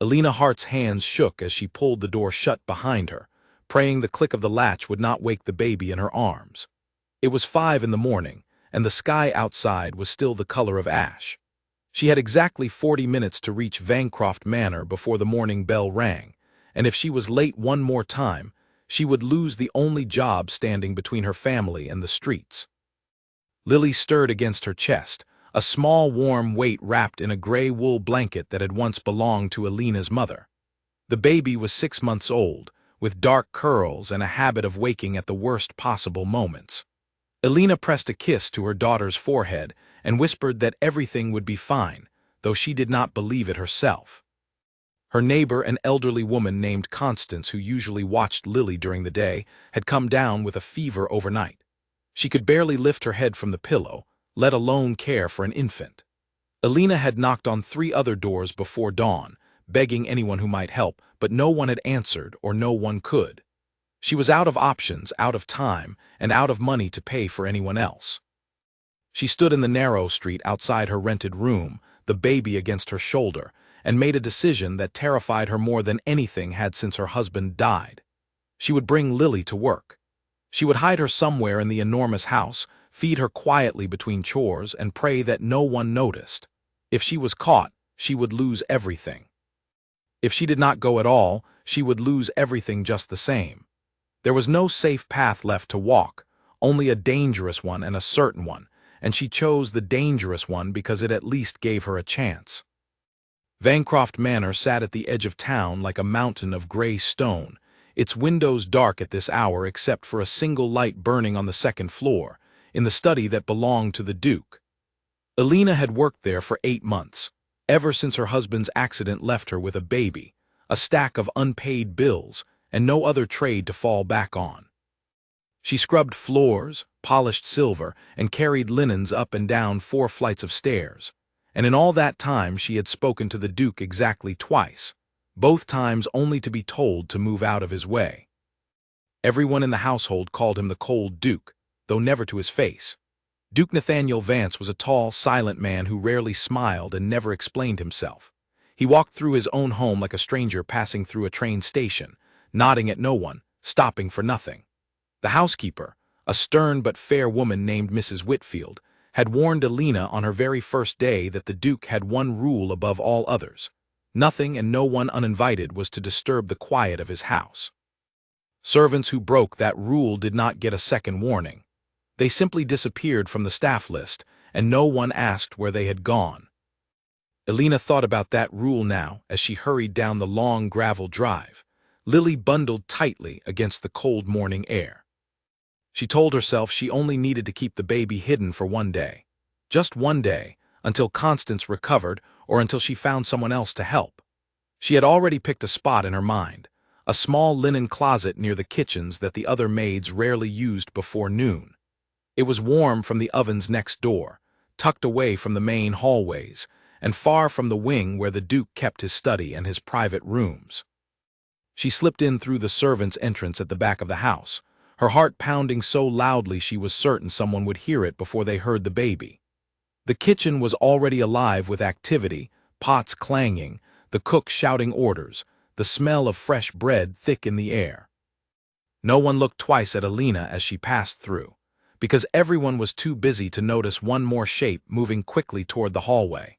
Alina Hart's hands shook as she pulled the door shut behind her, praying the click of the latch would not wake the baby in her arms. It was 5 in the morning, and the sky outside was still the color of ash. She had exactly 40 minutes to reach Vancroft Manor before the morning bell rang, and if she was late one more time, she would lose the only job standing between her family and the streets. Lily stirred against her chest, a small warm weight wrapped in a gray wool blanket that had once belonged to Alina's mother. The baby was 6 months old, with dark curls and a habit of waking at the worst possible moments. Alina pressed a kiss to her daughter's forehead and whispered that everything would be fine, though she did not believe it herself. Her neighbor, an elderly woman named Constance who usually watched Lily during the day, had come down with a fever overnight. She could barely lift her head from the pillow, let alone care for an infant. Alina had knocked on 3 other doors before dawn, begging anyone who might help, but no one had answered or no one could. She was out of options, out of time, and out of money to pay for anyone else. She stood in the narrow street outside her rented room, the baby against her shoulder, and made a decision that terrified her more than anything had since her husband died. She would bring Lily to work. She would hide her somewhere in the enormous house, feed her quietly between chores, and pray that no one noticed. If she was caught, she would lose everything. If she did not go at all, she would lose everything just the same. There was no safe path left to walk, only a dangerous one and a certain one, and she chose the dangerous one because it at least gave her a chance. Vancroft Manor sat at the edge of town like a mountain of gray stone, its windows dark at this hour except for a single light burning on the second floor, in the study that belonged to the Duke. Alina had worked there for 8 months, ever since her husband's accident left her with a baby, a stack of unpaid bills, and no other trade to fall back on. She scrubbed floors, polished silver, and carried linens up and down 4 flights of stairs, and in all that time she had spoken to the Duke exactly twice, both times only to be told to move out of his way. Everyone in the household called him the Cold Duke, though never to his face. Duke Nathaniel Vance was a tall, silent man who rarely smiled and never explained himself. He walked through his own home like a stranger passing through a train station, nodding at no one, stopping for nothing. The housekeeper, a stern but fair woman named Mrs. Whitfield, had warned Alina on her very first day that the Duke had one rule above all others. Nothing and no one uninvited was to disturb the quiet of his house. Servants who broke that rule did not get a second warning. They simply disappeared from the staff list, and no one asked where they had gone. Alina thought about that rule now as she hurried down the long gravel drive, Lily bundled tightly against the cold morning air. She told herself she only needed to keep the baby hidden for one day. Just one day, until Constance recovered or until she found someone else to help. She had already picked a spot in her mind, a small linen closet near the kitchens that the other maids rarely used before noon. It was warm from the ovens next door, tucked away from the main hallways, and far from the wing where the Duke kept his study and his private rooms. She slipped in through the servants' entrance at the back of the house, her heart pounding so loudly she was certain someone would hear it before they heard the baby. The kitchen was already alive with activity, pots clanging, the cook shouting orders, the smell of fresh bread thick in the air. No one looked twice at Alina as she passed through, because everyone was too busy to notice one more shape moving quickly toward the hallway.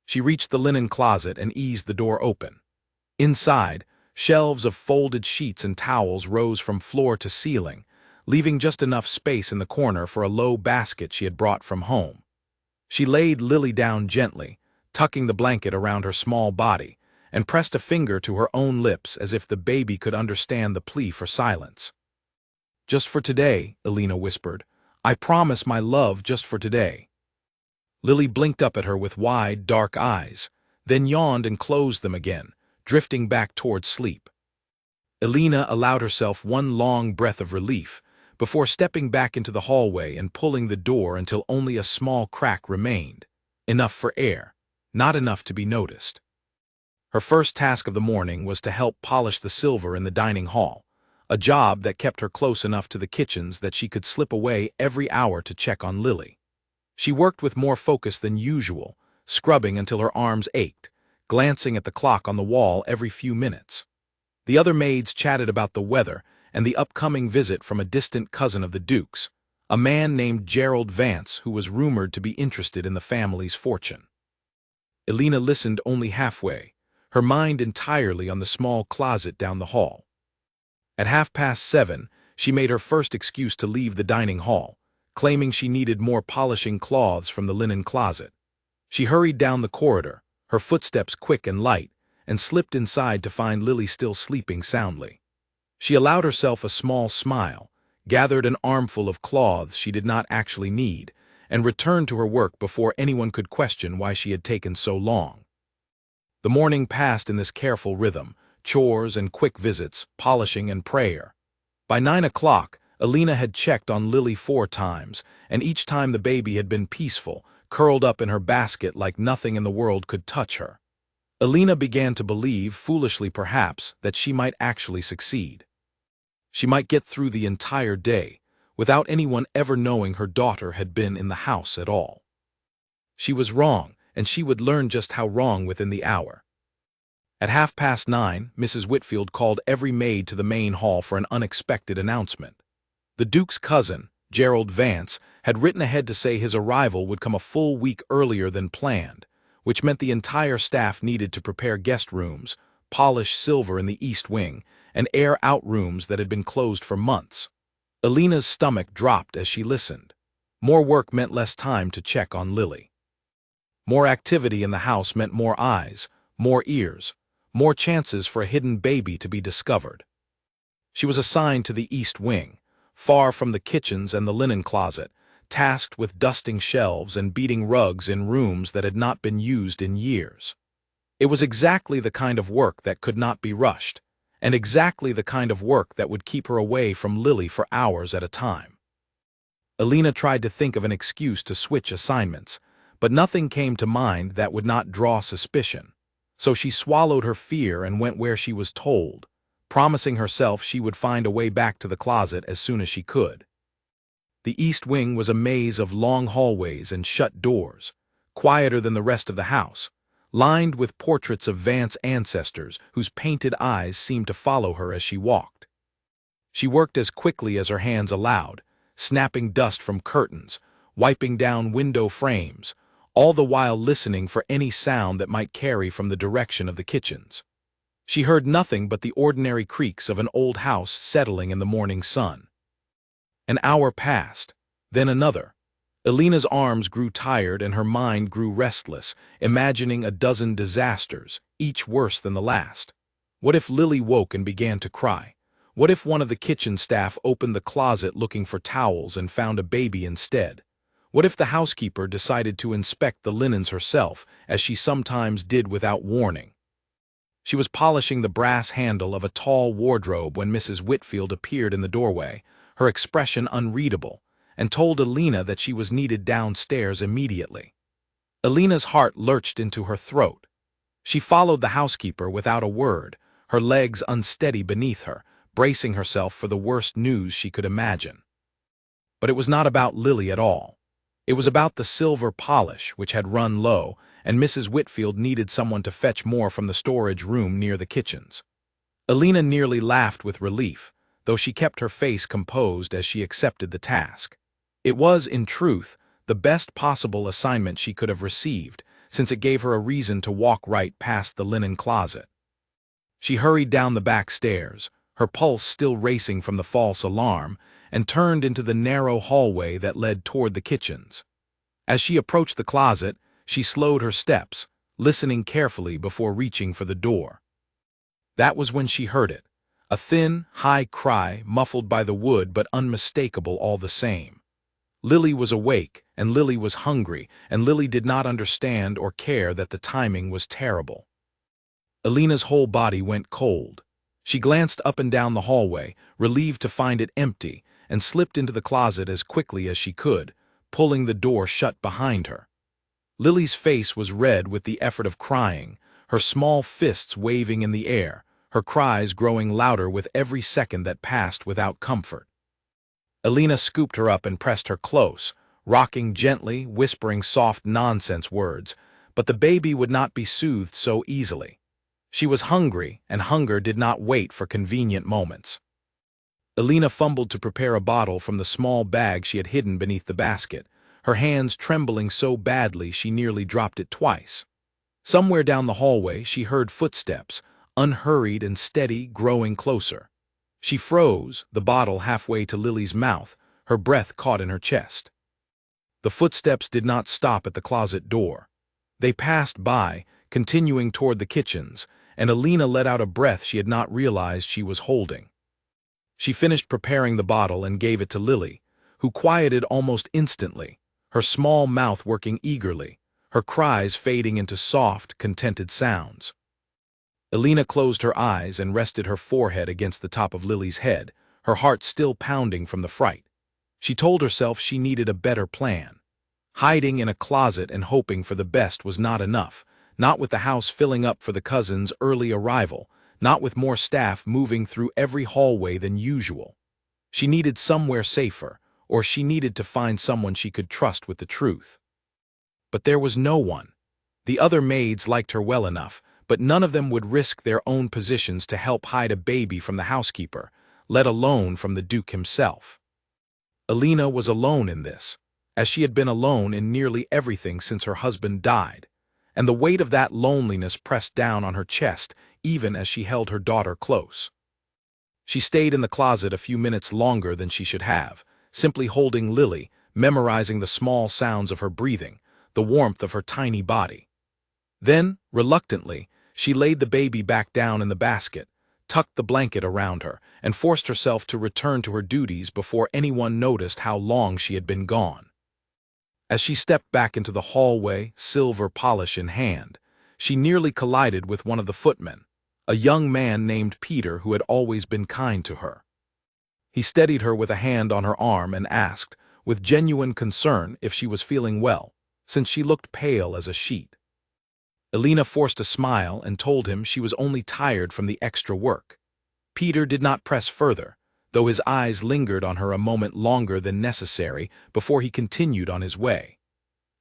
She reached the linen closet and eased the door open. Inside, shelves of folded sheets and towels rose from floor to ceiling, leaving just enough space in the corner for a low basket she had brought from home. She laid Lily down gently, tucking the blanket around her small body, and pressed a finger to her own lips as if the baby could understand the plea for silence. "Just for today," Alina whispered. "I promise, my love, just for today." Lily blinked up at her with wide, dark eyes, then yawned and closed them again, drifting back toward sleep. Alina allowed herself one long breath of relief before stepping back into the hallway and pulling the door until only a small crack remained, enough for air, not enough to be noticed. Her first task of the morning was to help polish the silver in the dining hall, a job that kept her close enough to the kitchens that she could slip away every hour to check on Lily. She worked with more focus than usual, scrubbing until her arms ached, glancing at the clock on the wall every few minutes. The other maids chatted about the weather and the upcoming visit from a distant cousin of the Duke's, a man named Gerald Vance who was rumored to be interested in the family's fortune. Elena listened only halfway, her mind entirely on the small closet down the hall. At 7:30, she made her first excuse to leave the dining hall, claiming she needed more polishing cloths from the linen closet. She hurried down the corridor, her footsteps quick and light, and slipped inside to find Lily still sleeping soundly. She allowed herself a small smile, gathered an armful of cloths she did not actually need, and returned to her work before anyone could question why she had taken so long. The morning passed in this careful rhythm, chores and quick visits, polishing and prayer. By 9 o'clock, Elena had checked on Lily 4 times, and each time the baby had been peaceful, curled up in her basket like nothing in the world could touch her. Elena began to believe, foolishly perhaps, that she might actually succeed. She might get through the entire day, without anyone ever knowing her daughter had been in the house at all. She was wrong, and she would learn just how wrong within the hour. At 9:30, Mrs. Whitfield called every maid to the main hall for an unexpected announcement. The Duke's cousin, Gerald Vance, had written ahead to say his arrival would come a full week earlier than planned, which meant the entire staff needed to prepare guest rooms, polish silver in the East Wing, and air out rooms that had been closed for months. Elena's stomach dropped as she listened. More work meant less time to check on Lily. More activity in the house meant more eyes, more ears, more chances for a hidden baby to be discovered. She was assigned to the East Wing, far from the kitchens and the linen closet, tasked with dusting shelves and beating rugs in rooms that had not been used in years. It was exactly the kind of work that could not be rushed, and exactly the kind of work that would keep her away from Lily for hours at a time. Elena tried to think of an excuse to switch assignments, but nothing came to mind that would not draw suspicion, so she swallowed her fear and went where she was told, promising herself she would find a way back to the closet as soon as she could. The East Wing was a maze of long hallways and shut doors, quieter than the rest of the house, lined with portraits of Vance ancestors whose painted eyes seemed to follow her as she walked. She worked as quickly as her hands allowed, snapping dust from curtains, wiping down window frames, all the while listening for any sound that might carry from the direction of the kitchens. She heard nothing but the ordinary creaks of an old house settling in the morning sun. An hour passed, then another. Elena's arms grew tired and her mind grew restless, imagining a dozen disasters, each worse than the last. What if Lily woke and began to cry? What if one of the kitchen staff opened the closet looking for towels and found a baby instead? What if the housekeeper decided to inspect the linens herself, as she sometimes did without warning? She was polishing the brass handle of a tall wardrobe when Mrs. Whitfield appeared in the doorway, her expression unreadable, and told Elena that she was needed downstairs immediately. Elena's heart lurched into her throat. She followed the housekeeper without a word, her legs unsteady beneath her, bracing herself for the worst news she could imagine. But it was not about Lily at all. It was about the silver polish, which had run low, and Mrs. Whitfield needed someone to fetch more from the storage room near the kitchens. Elena nearly laughed with relief, though she kept her face composed as she accepted the task. It was, in truth, the best possible assignment she could have received, since it gave her a reason to walk right past the linen closet. She hurried down the back stairs, her pulse still racing from the false alarm, and turned into the narrow hallway that led toward the kitchens. As she approached the closet, she slowed her steps, listening carefully before reaching for the door. That was when she heard it, a thin, high cry muffled by the wood but unmistakable all the same. Lily was awake, and Lily was hungry, and Lily did not understand or care that the timing was terrible. Elena's whole body went cold. She glanced up and down the hallway, relieved to find it empty, and slipped into the closet as quickly as she could, pulling the door shut behind her. Lily's face was red with the effort of crying, her small fists waving in the air, her cries growing louder with every second that passed without comfort. Elena scooped her up and pressed her close, rocking gently, whispering soft nonsense words, But the baby would not be soothed so easily. She was hungry, and hunger did not wait for convenient moments. Elena fumbled to prepare a bottle from the small bag she had hidden beneath the basket, her hands trembling so badly she nearly dropped it twice. Somewhere down the hallway she heard footsteps, unhurried and steady, growing closer. She froze, the bottle halfway to Lily's mouth, her breath caught in her chest. The footsteps did not stop at the closet door. They passed by, continuing toward the kitchens, and Elena let out a breath she had not realized she was holding. She finished preparing the bottle and gave it to Lily, who quieted almost instantly, her small mouth working eagerly, her cries fading into soft, contented sounds. Elena closed her eyes and rested her forehead against the top of Lily's head, her heart still pounding from the fright. She told herself she needed a better plan. Hiding in a closet and hoping for the best was not enough, not with the house filling up for the cousins' early arrival, not with more staff moving through every hallway than usual. She needed somewhere safer, or she needed to find someone she could trust with the truth. But there was no one. The other maids liked her well enough, but none of them would risk their own positions to help hide a baby from the housekeeper, let alone from the Duke himself. Elena was alone in this, as she had been alone in nearly everything since her husband died, and the weight of that loneliness pressed down on her chest even as she held her daughter close. She stayed in the closet a few minutes longer than she should have, simply holding Lily, memorizing the small sounds of her breathing, the warmth of her tiny body. Then, reluctantly, she laid the baby back down in the basket, tucked the blanket around her, and forced herself to return to her duties before anyone noticed how long she had been gone. As she stepped back into the hallway, silver polish in hand, she nearly collided with one of the footmen, a young man named Peter who had always been kind to her. He steadied her with a hand on her arm and asked, with genuine concern, if she was feeling well, since she looked pale as a sheet. Elena forced a smile and told him she was only tired from the extra work. Peter did not press further, though his eyes lingered on her a moment longer than necessary before he continued on his way.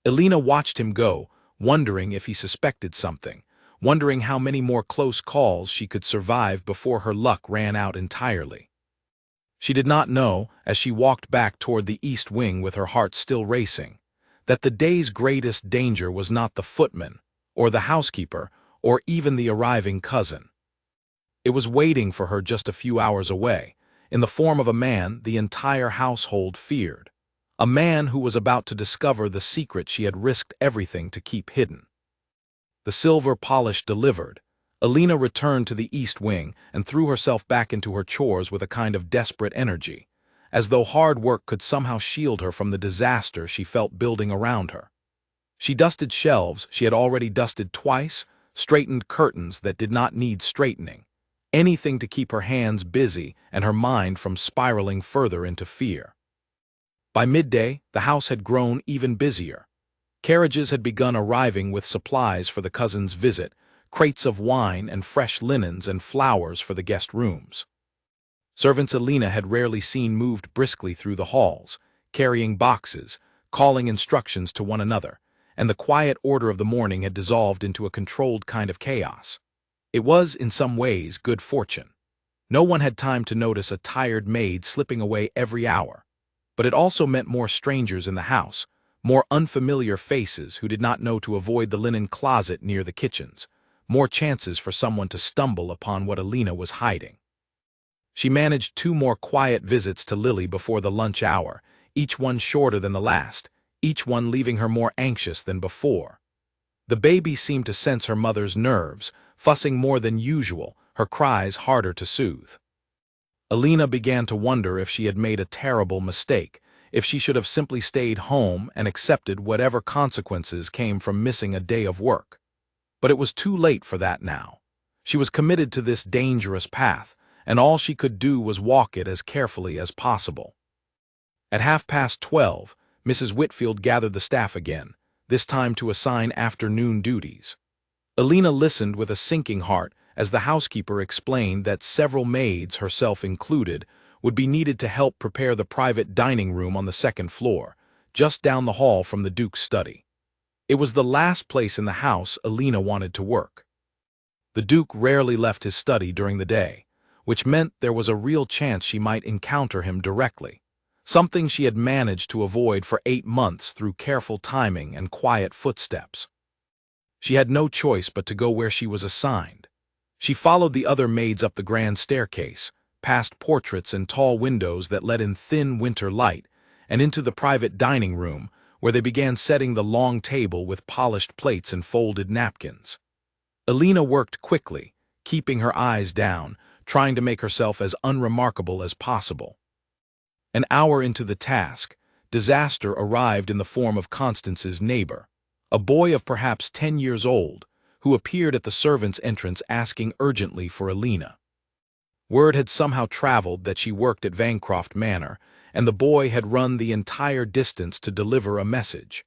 Elena watched him go, wondering if he suspected something, wondering how many more close calls she could survive before her luck ran out entirely. She did not know, as she walked back toward the east wing with her heart still racing, that the day's greatest danger was not the footman, or the housekeeper, or even the arriving cousin. It was waiting for her just a few hours away, in the form of a man the entire household feared, a man who was about to discover the secret she had risked everything to keep hidden. The silver polish delivered, Elena returned to the east wing and threw herself back into her chores with a kind of desperate energy, as though hard work could somehow shield her from the disaster she felt building around her. She dusted shelves she had already dusted twice, straightened curtains that did not need straightening, anything to keep her hands busy and her mind from spiraling further into fear. By midday, the house had grown even busier. Carriages had begun arriving with supplies for the cousins' visit, crates of wine and fresh linens and flowers for the guest rooms. Servants Elena had rarely seen moved briskly through the halls, carrying boxes, calling instructions to one another, and the quiet order of the morning had dissolved into a controlled kind of chaos. It was, in some ways, good fortune. No one had time to notice a tired maid slipping away every hour, but it also meant more strangers in the house, more unfamiliar faces who did not know to avoid the linen closet near the kitchens, more chances for someone to stumble upon what Elena was hiding. She managed 2 more quiet visits to Lily before the lunch hour, each one shorter than the last, each one leaving her more anxious than before. The baby seemed to sense her mother's nerves, fussing more than usual, her cries harder to soothe. Elena began to wonder if she had made a terrible mistake, if she should have simply stayed home and accepted whatever consequences came from missing a day of work. But it was too late for that now. She was committed to this dangerous path, and all she could do was walk it as carefully as possible. At 12:30, Mrs. Whitfield gathered the staff again, this time to assign afternoon duties. Elena listened with a sinking heart as the housekeeper explained that several maids, herself included, would be needed to help prepare the private dining room on the 2nd floor, just down the hall from the Duke's study. It was the last place in the house Alina wanted to work. The Duke rarely left his study during the day, which meant there was a real chance she might encounter him directly, something she had managed to avoid for 8 months through careful timing and quiet footsteps. She had no choice but to go where she was assigned. She followed the other maids up the grand staircase, past portraits and tall windows that let in thin winter light, and into the private dining room, where they began setting the long table with polished plates and folded napkins. Alina worked quickly, keeping her eyes down, trying to make herself as unremarkable as possible. An hour into the task, disaster arrived in the form of Constance's neighbor, a boy of perhaps 10 years old, who appeared at the servants' entrance asking urgently for Alina. Word had somehow traveled that she worked at Vancroft Manor, and the boy had run the entire distance to deliver a message.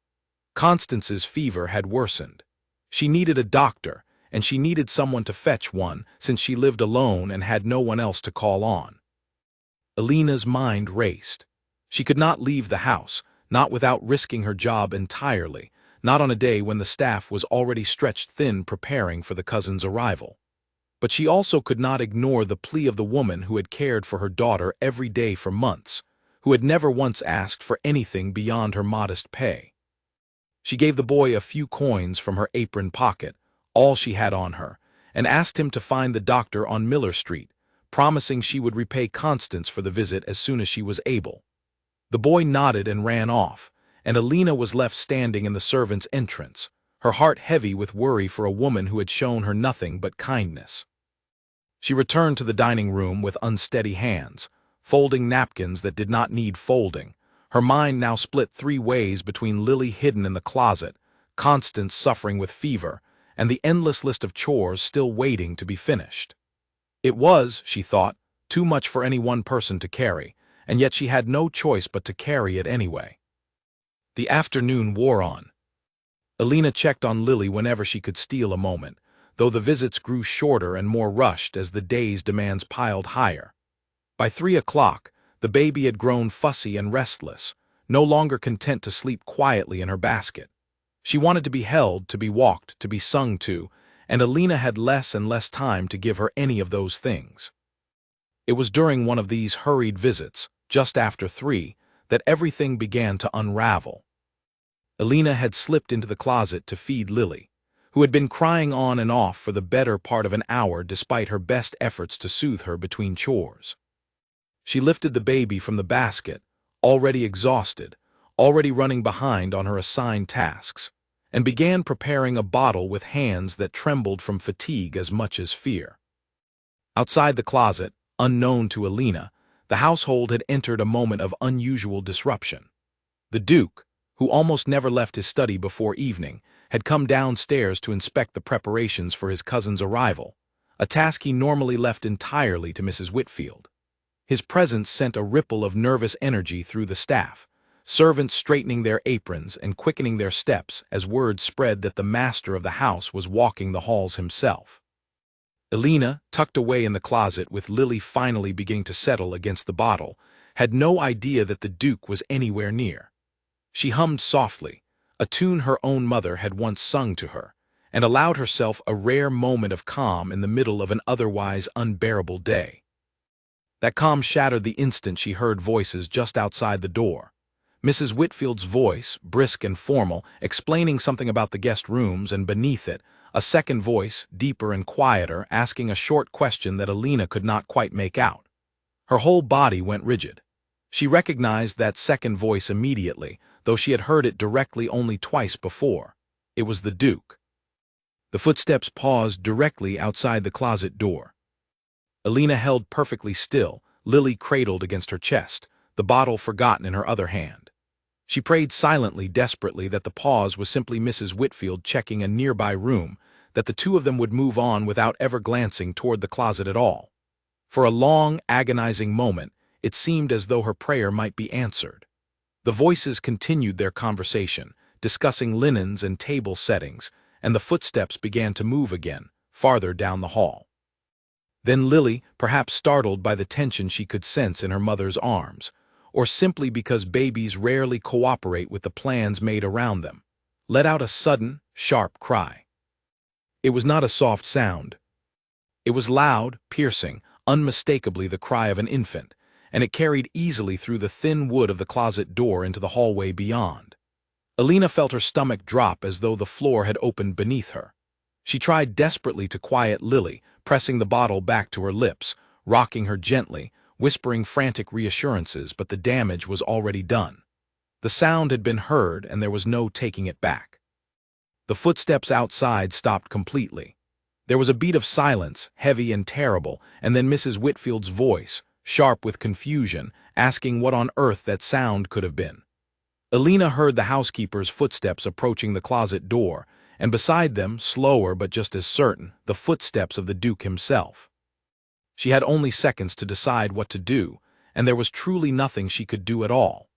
Constance's fever had worsened. She needed a doctor, and she needed someone to fetch one since she lived alone and had no one else to call on. Alina's mind raced. She could not leave the house, not without risking her job entirely, not on a day when the staff was already stretched thin preparing for the cousin's arrival. But she also could not ignore the plea of the woman who had cared for her daughter every day for months, who had never once asked for anything beyond her modest pay. She gave the boy a few coins from her apron pocket, all she had on her, and asked him to find the doctor on Miller Street, promising she would repay Constance for the visit as soon as she was able. The boy nodded and ran off, and Alina was left standing in the servants' entrance, her heart heavy with worry for a woman who had shown her nothing but kindness. She returned to the dining room with unsteady hands, folding napkins that did not need folding, her mind now split 3 ways between Lily hidden in the closet, Constance suffering with fever, and the endless list of chores still waiting to be finished. It was, she thought, too much for any one person to carry, and yet she had no choice but to carry it anyway. The afternoon wore on. Alina checked on Lily whenever she could steal a moment, though the visits grew shorter and more rushed as the day's demands piled higher. By 3 o'clock, the baby had grown fussy and restless, no longer content to sleep quietly in her basket. She wanted to be held, to be walked, to be sung to, and Alina had less and less time to give her any of those things. It was during one of these hurried visits, just after 3, that everything began to unravel. Alina had slipped into the closet to feed Lily, who had been crying on and off for the better part of an hour despite her best efforts to soothe her between chores. She lifted the baby from the basket, already exhausted, already running behind on her assigned tasks, and began preparing a bottle with hands that trembled from fatigue as much as fear. Outside the closet, unknown to Alina, the household had entered a moment of unusual disruption. The Duke, who almost never left his study before evening, had come downstairs to inspect the preparations for his cousin's arrival, a task he normally left entirely to Mrs. Whitfield. His presence sent a ripple of nervous energy through the staff, servants straightening their aprons and quickening their steps as word spread that the master of the house was walking the halls himself. Alina, tucked away in the closet with Lily finally beginning to settle against the bottle, had no idea that the Duke was anywhere near. She hummed softly, a tune her own mother had once sung to her, and allowed herself a rare moment of calm in the middle of an otherwise unbearable day. That calm shattered the instant she heard voices just outside the door. Mrs. Whitfield's voice, brisk and formal, explaining something about the guest rooms, and beneath it, a second voice, deeper and quieter, asking a short question that Alina could not quite make out. Her whole body went rigid. She recognized that second voice immediately, though she had heard it directly only twice before. It was the Duke. The footsteps paused directly outside the closet door. Alina held perfectly still, Lily cradled against her chest, the bottle forgotten in her other hand. She prayed silently, desperately, that the pause was simply Mrs. Whitfield checking a nearby room, that the two of them would move on without ever glancing toward the closet at all. For a long, agonizing moment, it seemed as though her prayer might be answered. The voices continued their conversation, discussing linens and table settings, and the footsteps began to move again, farther down the hall. Then Lily, perhaps startled by the tension she could sense in her mother's arms, or simply because babies rarely cooperate with the plans made around them, let out a sudden, sharp cry. It was not a soft sound. It was loud, piercing, unmistakably the cry of an infant, and it carried easily through the thin wood of the closet door into the hallway beyond. Alina felt her stomach drop as though the floor had opened beneath her. She tried desperately to quiet Lily, pressing the bottle back to her lips, rocking her gently, whispering frantic reassurances, but the damage was already done. The sound had been heard, and there was no taking it back. The footsteps outside stopped completely. There was a beat of silence, heavy and terrible, and then Mrs. Whitfield's voice, sharp with confusion, asking what on earth that sound could have been. Alina heard the housekeeper's footsteps approaching the closet door, and beside them, slower but just as certain, the footsteps of the Duke himself. She had only seconds to decide what to do, and there was truly nothing she could do at all.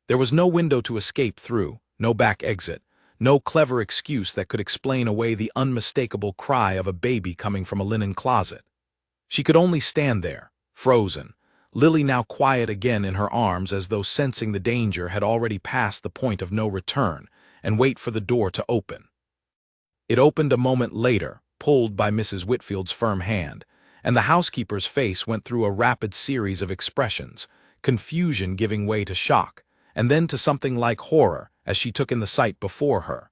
There was no window to escape through, no back exit, no clever excuse that could explain away the unmistakable cry of a baby coming from a linen closet. She could only stand there, frozen, Lily now quiet again in her arms as though sensing the danger had already passed the point of no return, and wait for the door to open. It opened a moment later, pulled by Mrs. Whitfield's firm hand, and the housekeeper's face went through a rapid series of expressions, confusion giving way to shock, and then to something like horror as she took in the sight before her.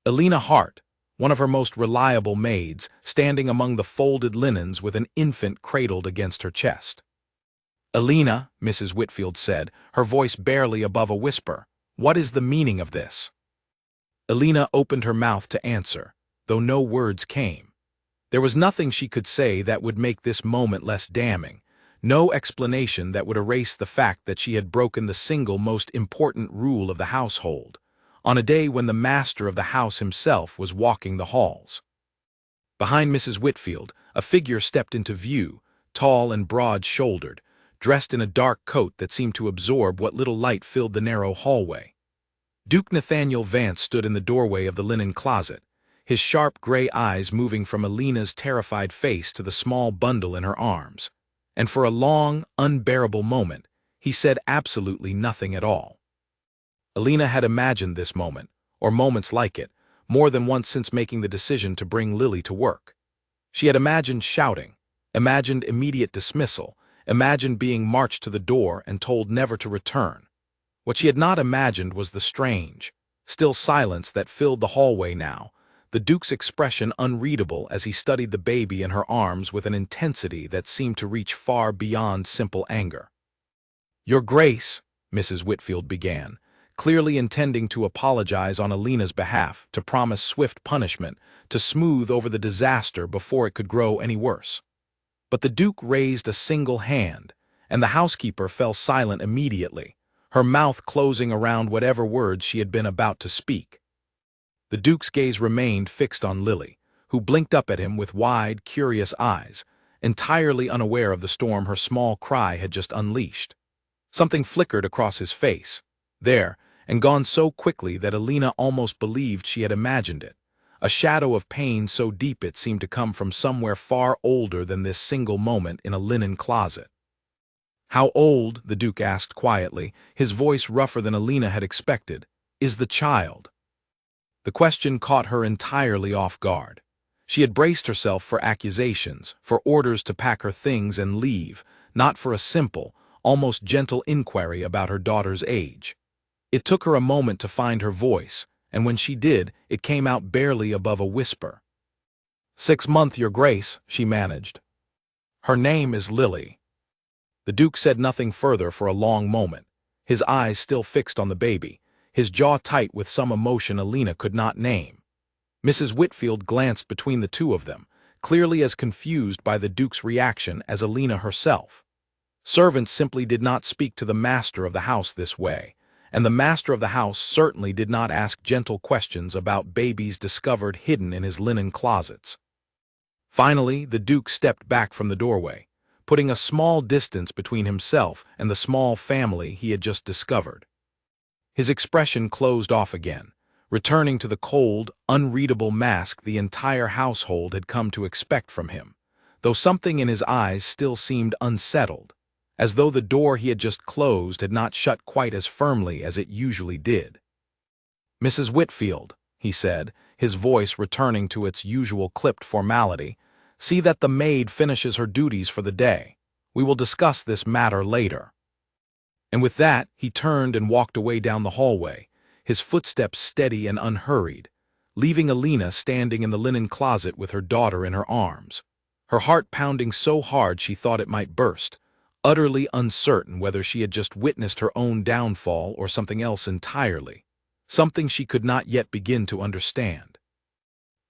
Alina Hart, one of her most reliable maids, standing among the folded linens with an infant cradled against her chest. "Alina," Mrs. Whitfield said, her voice barely above a whisper, "what is the meaning of this?" Alina opened her mouth to answer, though no words came. There was nothing she could say that would make this moment less damning, no explanation that would erase the fact that she had broken the single most important rule of the household, on a day when the master of the house himself was walking the halls. Behind Mrs. Whitfield, a figure stepped into view, tall and broad-shouldered, dressed in a dark coat that seemed to absorb what little light filled the narrow hallway. Duke Nathaniel Vance stood in the doorway of the linen closet, his sharp gray eyes moving from Alina's terrified face to the small bundle in her arms, and for a long, unbearable moment, he said absolutely nothing at all. Alina had imagined this moment, or moments like it, more than once since making the decision to bring Lily to work. She had imagined shouting, imagined immediate dismissal, imagined being marched to the door and told never to return. What she had not imagined was the strange, still silence that filled the hallway now, the Duke's expression unreadable as he studied the baby in her arms with an intensity that seemed to reach far beyond simple anger. "Your Grace," Mrs. Whitfield began, clearly intending to apologize on Alina's behalf, to promise swift punishment, to smooth over the disaster before it could grow any worse. But the Duke raised a single hand, and the housekeeper fell silent immediately, her mouth closing around whatever words she had been about to speak. The Duke's gaze remained fixed on Lily, who blinked up at him with wide, curious eyes, entirely unaware of the storm her small cry had just unleashed. Something flickered across his face, there, and gone so quickly that Alina almost believed she had imagined it, a shadow of pain so deep it seemed to come from somewhere far older than this single moment in a linen closet. "How old," the Duke asked quietly, his voice rougher than Alina had expected, "is the child?" The question caught her entirely off guard. She had braced herself for accusations, for orders to pack her things and leave, not for a simple, almost gentle inquiry about her daughter's age. It took her a moment to find her voice, and when she did, it came out barely above a whisper. 6 months, Your Grace," she managed. "Her name is Lily." The Duke said nothing further for a long moment, his eyes still fixed on the baby, his jaw tight with some emotion Alina could not name. Mrs. Whitfield glanced between the two of them, clearly as confused by the Duke's reaction as Alina herself. Servants simply did not speak to the master of the house this way, and the master of the house certainly did not ask gentle questions about babies discovered hidden in his linen closets. Finally, the Duke stepped back from the doorway, putting a small distance between himself and the small family he had just discovered. His expression closed off again, returning to the cold, unreadable mask the entire household had come to expect from him, though something in his eyes still seemed unsettled, as though the door he had just closed had not shut quite as firmly as it usually did. Mrs. Whitfield, he said, his voice returning to its usual clipped formality, see that the maid finishes her duties for the day. We will discuss this matter later. And with that, he turned and walked away down the hallway, his footsteps steady and unhurried, leaving Alina standing in the linen closet with her daughter in her arms, her heart pounding so hard she thought it might burst, utterly uncertain whether she had just witnessed her own downfall or something else entirely, something she could not yet begin to understand.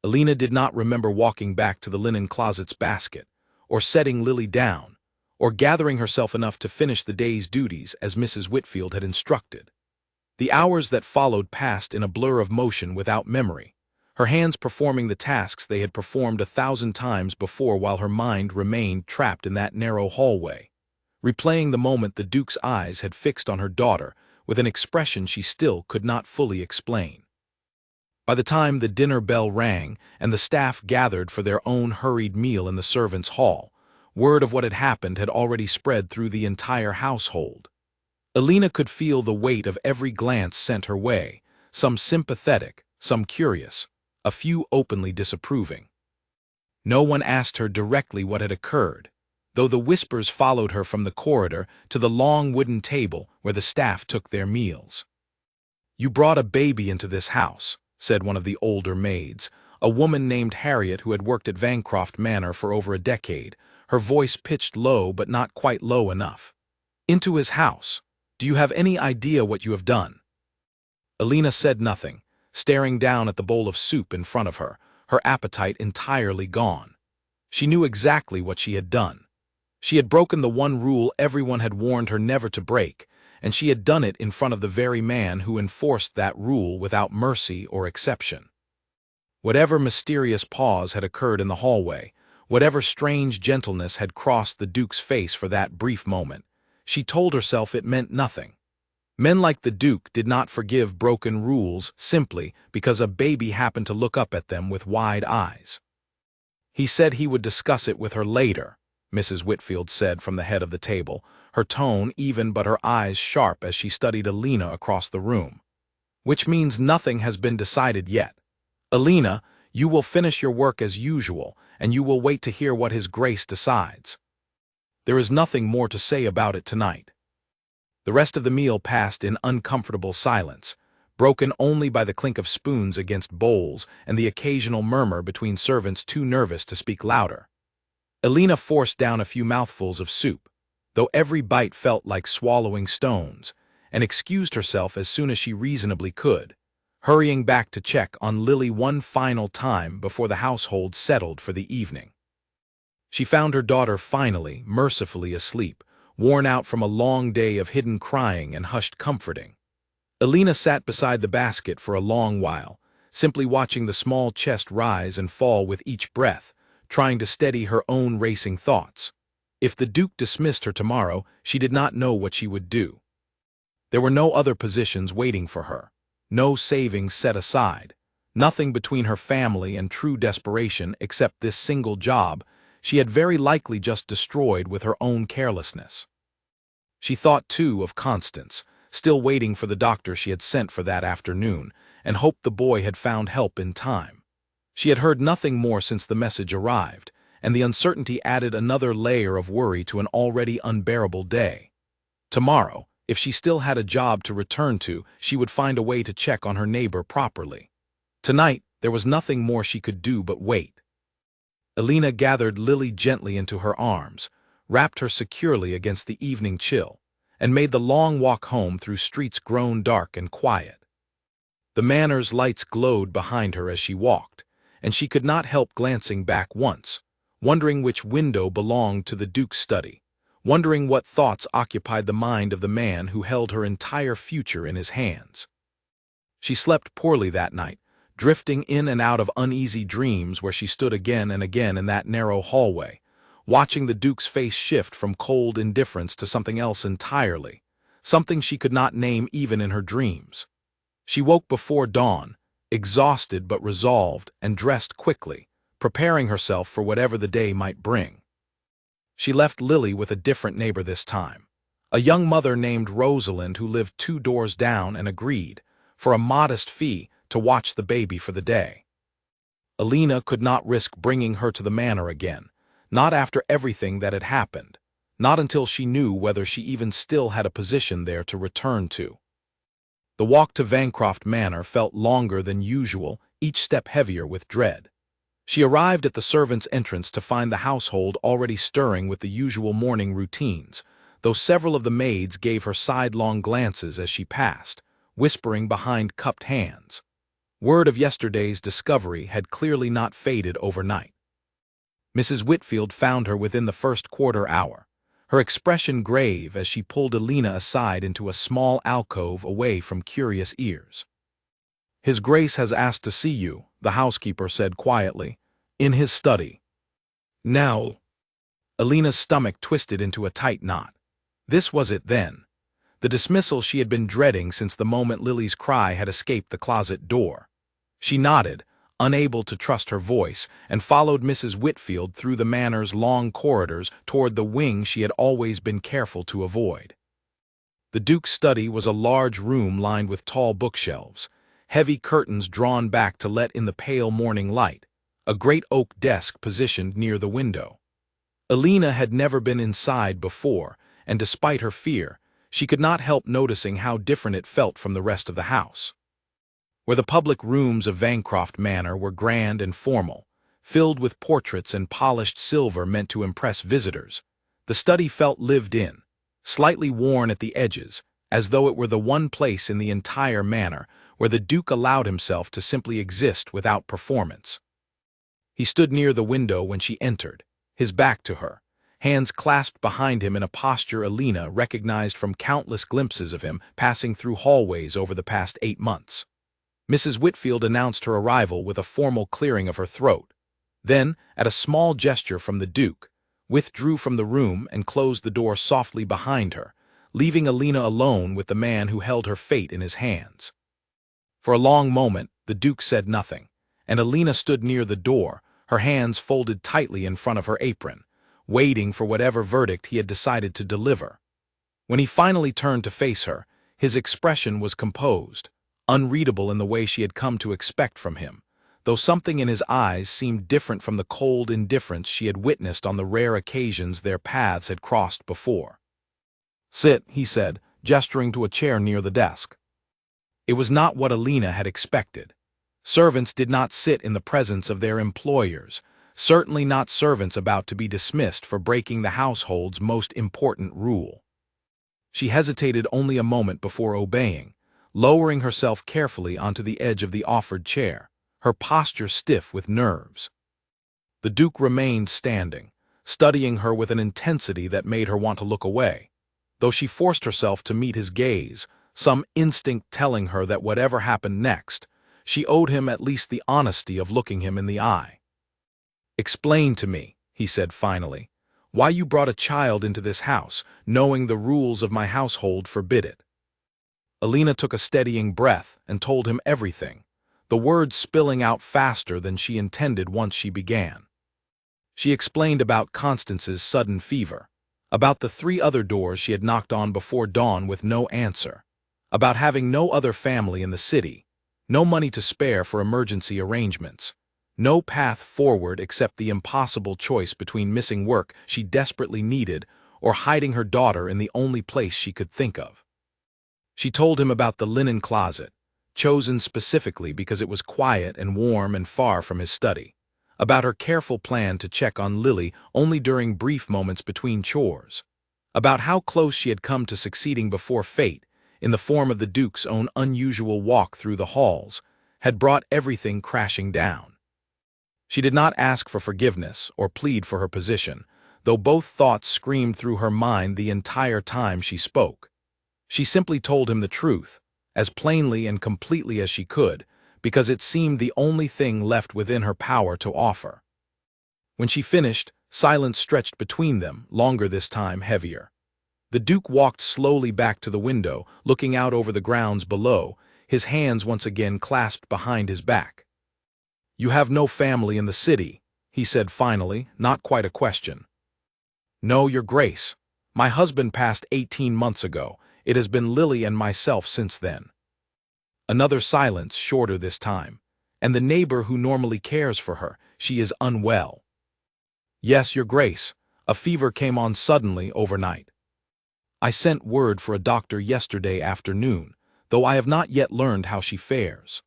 Alina did not remember walking back to the linen closet's basket, or setting Lily down, or gathering herself enough to finish the day's duties as Mrs. Whitfield had instructed. The hours that followed passed in a blur of motion without memory, her hands performing the tasks they had performed 1,000 times before while her mind remained trapped in that narrow hallway, replaying the moment the Duke's eyes had fixed on her daughter with an expression she still could not fully explain. By the time the dinner bell rang and the staff gathered for their own hurried meal in the servants' hall, word of what had happened had already spread through the entire household. Alina could feel the weight of every glance sent her way, some sympathetic, some curious, a few openly disapproving. No one asked her directly what had occurred, though the whispers followed her from the corridor to the long wooden table where the staff took their meals. "You brought a baby into this house," said one of the older maids, a woman named Harriet who had worked at Vancroft Manor for over a decade, her voice pitched low but not quite low enough. "Into his house. Do you have any idea what you have done?" Alina said nothing, staring down at the bowl of soup in front of her, her appetite entirely gone. She knew exactly what she had done. She had broken the one rule everyone had warned her never to break, and she had done it in front of the very man who enforced that rule without mercy or exception. Whatever mysterious pause had occurred in the hallway, whatever strange gentleness had crossed the Duke's face for that brief moment, she told herself it meant nothing. Men like the Duke did not forgive broken rules simply because a baby happened to look up at them with wide eyes. "He said he would discuss it with her later," Mrs. Whitfield said from the head of the table, her tone even but her eyes sharp as she studied Alina across the room. "Which means nothing has been decided yet. Alina, you will finish your work as usual, and you will wait to hear what His Grace decides. There is nothing more to say about it tonight." The rest of the meal passed in uncomfortable silence, broken only by the clink of spoons against bowls and the occasional murmur between servants too nervous to speak louder. Alina forced down a few mouthfuls of soup, though every bite felt like swallowing stones, and excused herself as soon as she reasonably could, hurrying back to check on Lily one final time before the household settled for the evening. She found her daughter finally, mercifully asleep, worn out from a long day of hidden crying and hushed comforting. Alina sat beside the basket for a long while, simply watching the small chest rise and fall with each breath, trying to steady her own racing thoughts. If the Duke dismissed her tomorrow, she did not know what she would do. There were no other positions waiting for her, no savings set aside, nothing between her family and true desperation except this single job she had very likely just destroyed with her own carelessness. She thought, too, of Constance, still waiting for the doctor she had sent for that afternoon, and hoped the boy had found help in time. She had heard nothing more since the message arrived, and the uncertainty added another layer of worry to an already unbearable day. Tomorrow, if she still had a job to return to, she would find a way to check on her neighbor properly. Tonight, there was nothing more she could do but wait. Alina gathered Lily gently into her arms, wrapped her securely against the evening chill, and made the long walk home through streets grown dark and quiet. The manor's lights glowed behind her as she walked, and she could not help glancing back once, wondering which window belonged to the Duke's study, wondering what thoughts occupied the mind of the man who held her entire future in his hands. She slept poorly that night, drifting in and out of uneasy dreams where she stood again and again in that narrow hallway, watching the Duke's face shift from cold indifference to something else entirely, something she could not name even in her dreams. She woke before dawn, exhausted but resolved, and dressed quickly, preparing herself for whatever the day might bring. She left Lily with a different neighbor this time, a young mother named Rosalind who lived 2 doors down and agreed, for a modest fee to watch the baby for the day. Alina could not risk bringing her to the manor again, not after everything that had happened, not until she knew whether she even still had a position there to return to. The walk to Vancroft Manor felt longer than usual, each step heavier with dread. She arrived at the servants' entrance to find the household already stirring with the usual morning routines, though several of the maids gave her sidelong glances as she passed, whispering behind cupped hands. Word of yesterday's discovery had clearly not faded overnight. Mrs. Whitfield found her within the first quarter hour, her expression grave as she pulled Alina aside into a small alcove away from curious ears. "His Grace has asked to see you," the housekeeper said quietly, "in his study." "Now." Alina's stomach twisted into a tight knot. This was it then. The dismissal she had been dreading since the moment Lily's cry had escaped the closet door. She nodded, unable to trust her voice, and followed Mrs. Whitfield through the manor's long corridors toward the wing she had always been careful to avoid. The Duke's study was a large room lined with tall bookshelves, heavy curtains drawn back to let in the pale morning light, a great oak desk positioned near the window. Alina had never been inside before, and despite her fear, she could not help noticing how different it felt from the rest of the house. Where the public rooms of Vancroft Manor were grand and formal, filled with portraits and polished silver meant to impress visitors, the study felt lived in, slightly worn at the edges, as though it were the one place in the entire manor where the Duke allowed himself to simply exist without performance. He stood near the window when she entered, his back to her, hands clasped behind him in a posture Alina recognized from countless glimpses of him passing through hallways over the past 8 months. Mrs. Whitfield announced her arrival with a formal clearing of her throat. Then, at a small gesture from the Duke, withdrew from the room and closed the door softly behind her, leaving Alina alone with the man who held her fate in his hands. For a long moment, the Duke said nothing, and Alina stood near the door, her hands folded tightly in front of her apron, waiting for whatever verdict he had decided to deliver. When he finally turned to face her, his expression was composed, unreadable in the way she had come to expect from him, though something in his eyes seemed different from the cold indifference she had witnessed on the rare occasions their paths had crossed before. "Sit," he said, gesturing to a chair near the desk. It was not what Alina had expected. Servants did not sit in the presence of their employers, certainly not servants about to be dismissed for breaking the household's most important rule. She hesitated only a moment before obeying, lowering herself carefully onto the edge of the offered chair, her posture stiff with nerves. The Duke remained standing, studying her with an intensity that made her want to look away, though she forced herself to meet his gaze, some instinct telling her that whatever happened next, she owed him at least the honesty of looking him in the eye. "Explain to me," he said finally, "why you brought a child into this house, knowing the rules of my household forbid it." Alina took a steadying breath and told him everything, the words spilling out faster than she intended once she began. She explained about Constance's sudden fever, about the 3 other doors she had knocked on before dawn with no answer, about having no other family in the city, no money to spare for emergency arrangements, no path forward except the impossible choice between missing work she desperately needed or hiding her daughter in the only place she could think of. She told him about the linen closet, chosen specifically because it was quiet and warm and far from his study, about her careful plan to check on Lily only during brief moments between chores, about how close she had come to succeeding before fate, in the form of the Duke's own unusual walk through the halls, had brought everything crashing down. She did not ask for forgiveness or plead for her position, though both thoughts screamed through her mind the entire time she spoke. She simply told him the truth, as plainly and completely as she could, because it seemed the only thing left within her power to offer. When she finished, silence stretched between them, longer this time, heavier. The Duke walked slowly back to the window, looking out over the grounds below, his hands once again clasped behind his back. "You have no family in the city," he said finally, not quite a question. "No, Your Grace. My husband passed 18 months ago. It has been Lily and myself since then." Another silence, shorter this time. And the neighbor who normally cares for her, she is unwell. Yes, Your Grace, a fever came on suddenly overnight. I sent word for a doctor yesterday afternoon, though I have not yet learned how she fares.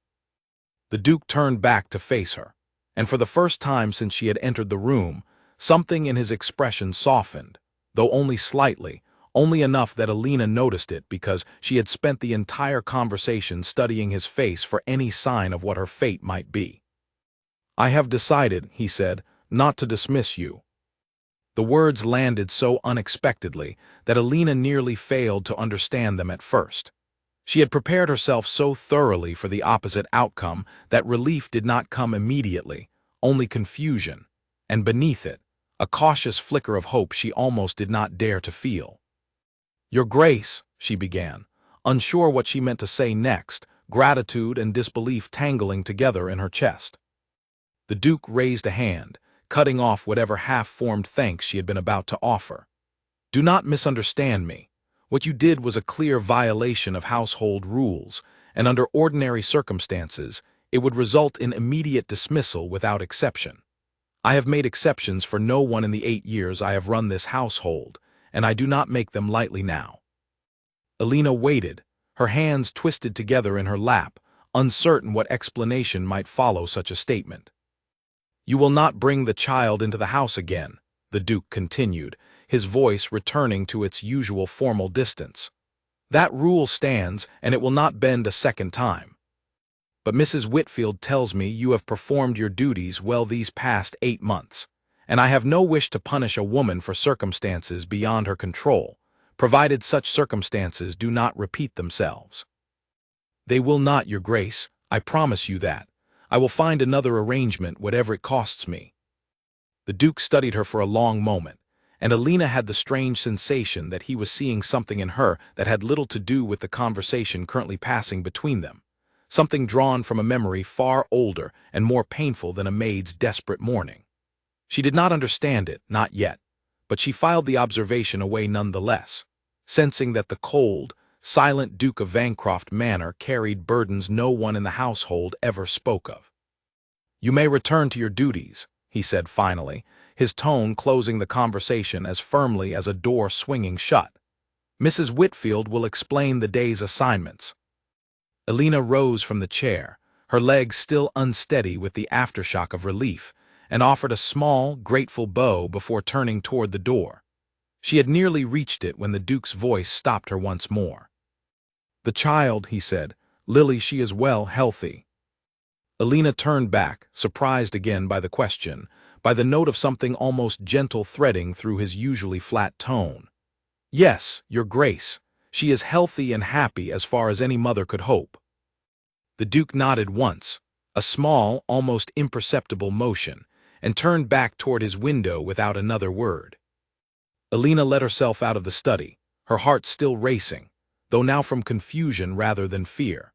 The Duke turned back to face her, and for the first time since she had entered the room, something in his expression softened, though only slightly, only enough that Alina noticed it because she had spent the entire conversation studying his face for any sign of what her fate might be. "I have decided," he said, "not to dismiss you." The words landed so unexpectedly that Alina nearly failed to understand them at first. She had prepared herself so thoroughly for the opposite outcome that relief did not come immediately, only confusion, and beneath it, a cautious flicker of hope she almost did not dare to feel. "Your Grace," she began, unsure what she meant to say next, gratitude and disbelief tangling together in her chest. The Duke raised a hand, cutting off whatever half-formed thanks she had been about to offer. "Do not misunderstand me. What you did was a clear violation of household rules, and under ordinary circumstances, it would result in immediate dismissal without exception. I have made exceptions for no one in the 8 years I have run this household, and I do not make them lightly now." Alina waited, her hands twisted together in her lap, uncertain what explanation might follow such a statement. "You will not bring the child into the house again," the Duke continued, his voice returning to its usual formal distance. "That rule stands, and it will not bend a second time. But Mrs. Whitfield tells me you have performed your duties well these past 8 months, and I have no wish to punish a woman for circumstances beyond her control, provided such circumstances do not repeat themselves." "They will not, Your Grace, I promise you that. I will find another arrangement, whatever it costs me." The Duke studied her for a long moment, and Alina had the strange sensation that he was seeing something in her that had little to do with the conversation currently passing between them, something drawn from a memory far older and more painful than a maid's desperate mourning. She did not understand it, not yet, but she filed the observation away nonetheless, sensing that the cold, silent Duke of Vancroft manner carried burdens no one in the household ever spoke of. "You may return to your duties," he said finally, his tone closing the conversation as firmly as a door swinging shut. "Mrs. Whitfield will explain the day's assignments." Alina rose from the chair, her legs still unsteady with the aftershock of relief, and offered a small, grateful bow before turning toward the door. She had nearly reached it when the Duke's voice stopped her once more. "The child," he said, "Lily, she is well, healthy." Alina turned back, surprised again by the question, by the note of something almost gentle threading through his usually flat tone. "Yes, Your Grace, she is healthy and happy as far as any mother could hope." The Duke nodded once, a small, almost imperceptible motion, and turned back toward his window without another word. Alina let herself out of the study, her heart still racing, though now from confusion rather than fear.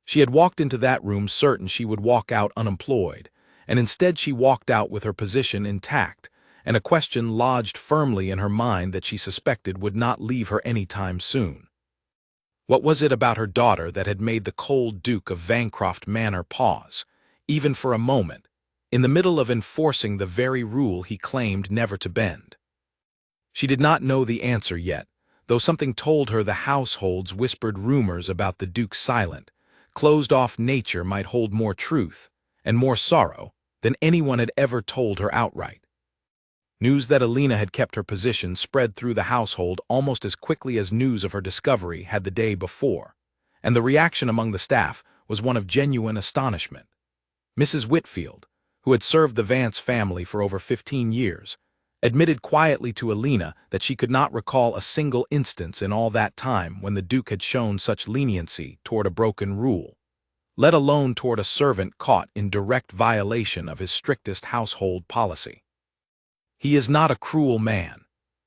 She had walked into that room certain she would walk out unemployed, and instead she walked out with her position intact, and a question lodged firmly in her mind that she suspected would not leave her any time soon. What was it about her daughter that had made the cold Duke of Vancroft Manor pause, even for a moment, in the middle of enforcing the very rule he claimed never to bend? She did not know the answer yet, though something told her the household's whispered rumors about the Duke's silent, closed-off nature might hold more truth, and more sorrow, than anyone had ever told her outright. News that Alina had kept her position spread through the household almost as quickly as news of her discovery had the day before, and the reaction among the staff was one of genuine astonishment. Mrs. Whitfield, who had served the Vance family for over 15 years, admitted quietly to Alina that she could not recall a single instance in all that time when the Duke had shown such leniency toward a broken rule, let alone toward a servant caught in direct violation of his strictest household policy. "He is not a cruel man,"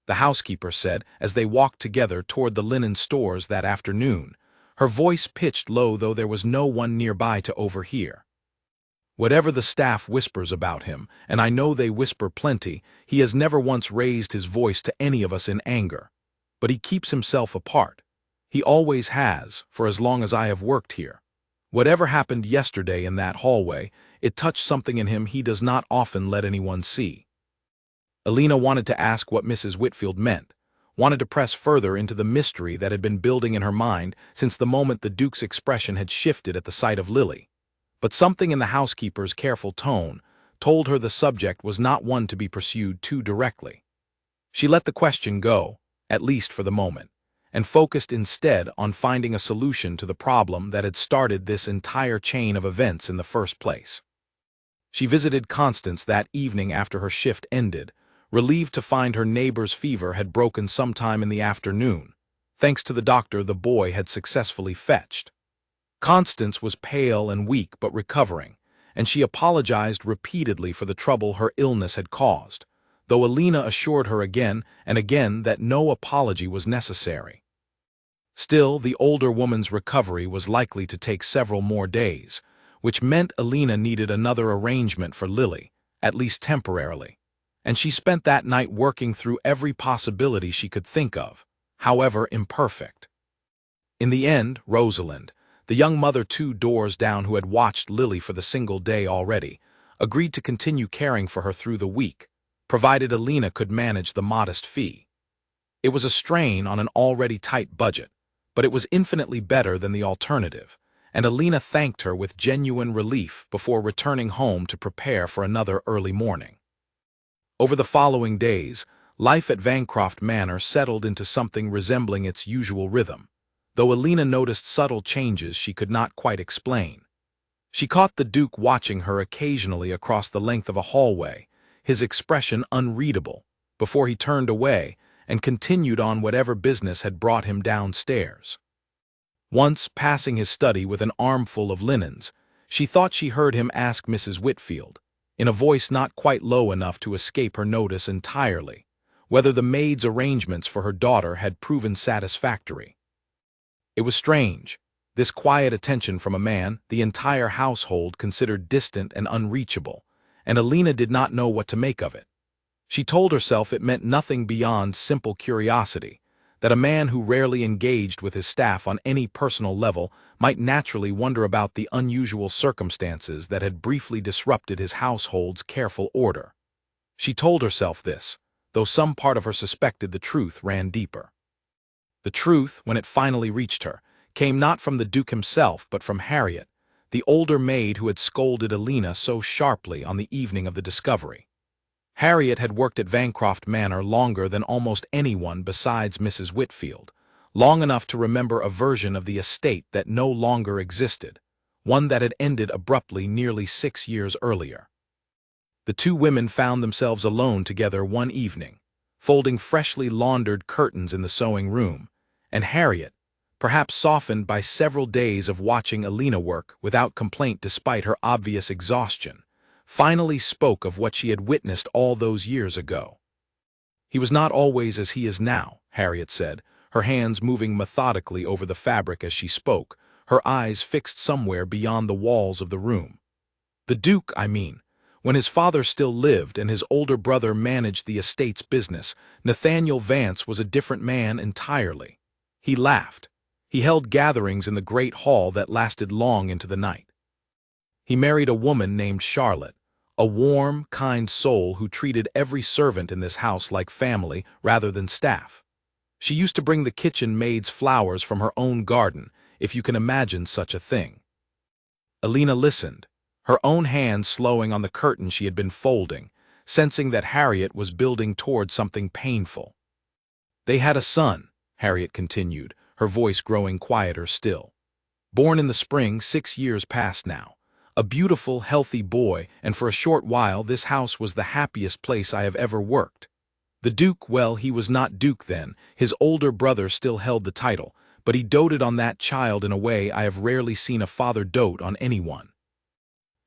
the housekeeper said as they walked together toward the linen stores that afternoon, her voice pitched low though there was no one nearby to overhear. "Whatever the staff whispers about him, and I know they whisper plenty, he has never once raised his voice to any of us in anger. But he keeps himself apart. He always has, for as long as I have worked here. Whatever happened yesterday in that hallway, it touched something in him he does not often let anyone see. Alina wanted to ask what Mrs. Whitfield meant, wanted to press further into the mystery that had been building in her mind since the moment the Duke's expression had shifted at the sight of Lily. But something in the housekeeper's careful tone told her the subject was not one to be pursued too directly. She let the question go, at least for the moment, and focused instead on finding a solution to the problem that had started this entire chain of events in the first place. She visited Constance that evening after her shift ended, relieved to find her neighbor's fever had broken sometime in the afternoon, thanks to the doctor the boy had successfully fetched. Constance was pale and weak but recovering, and she apologized repeatedly for the trouble her illness had caused, though Alina assured her again and again that no apology was necessary. Still, the older woman's recovery was likely to take several more days, which meant Alina needed another arrangement for Lily, at least temporarily, and she spent that night working through every possibility she could think of, however imperfect. In the end, Rosalind, the young mother 2 doors down who had watched Lily for the single day already, agreed to continue caring for her through the week, provided Alina could manage the modest fee. It was a strain on an already tight budget, but it was infinitely better than the alternative, and Alina thanked her with genuine relief before returning home to prepare for another early morning. Over the following days, life at Vancroft Manor settled into something resembling its usual rhythm, though Alina noticed subtle changes she could not quite explain. She caught the Duke watching her occasionally across the length of a hallway, his expression unreadable, before he turned away and continued on whatever business had brought him downstairs. Once, passing his study with an armful of linens, she thought she heard him ask Mrs. Whitfield, in a voice not quite low enough to escape her notice entirely, whether the maid's arrangements for her daughter had proven satisfactory. It was strange, this quiet attention from a man the entire household considered distant and unreachable, and Alina did not know what to make of it. She told herself it meant nothing beyond simple curiosity, that a man who rarely engaged with his staff on any personal level might naturally wonder about the unusual circumstances that had briefly disrupted his household's careful order. She told herself this, though some part of her suspected the truth ran deeper. The truth, when it finally reached her, came not from the Duke himself but from Harriet, the older maid who had scolded Alina so sharply on the evening of the discovery. Harriet had worked at Vancroft Manor longer than almost anyone besides Mrs. Whitfield, long enough to remember a version of the estate that no longer existed, one that had ended abruptly nearly 6 years earlier. The 2 women found themselves alone together one evening, folding freshly laundered curtains in the sewing room, and Harriet, perhaps softened by several days of watching Alina work without complaint despite her obvious exhaustion, finally spoke of what she had witnessed all those years ago. "He was not always as he is now," Harriet said, her hands moving methodically over the fabric as she spoke, her eyes fixed somewhere beyond the walls of the room. "The Duke, I mean. When his father still lived and his older brother managed the estate's business, Nathaniel Vance was a different man entirely. He laughed. He held gatherings in the great hall that lasted long into the night. He married a woman named Charlotte, a warm, kind soul who treated every servant in this house like family rather than staff. She used to bring the kitchen maids flowers from her own garden, if you can imagine such a thing." Alina listened, her own hand slowing on the curtain she had been folding, sensing that Harriet was building toward something painful. "They had a son," Harriet continued, her voice growing quieter still. "Born in the spring, 6 years past now. A beautiful, healthy boy, and for a short while this house was the happiest place I have ever worked. The Duke, well, he was not Duke then, his older brother still held the title, but he doted on that child in a way I have rarely seen a father dote on anyone.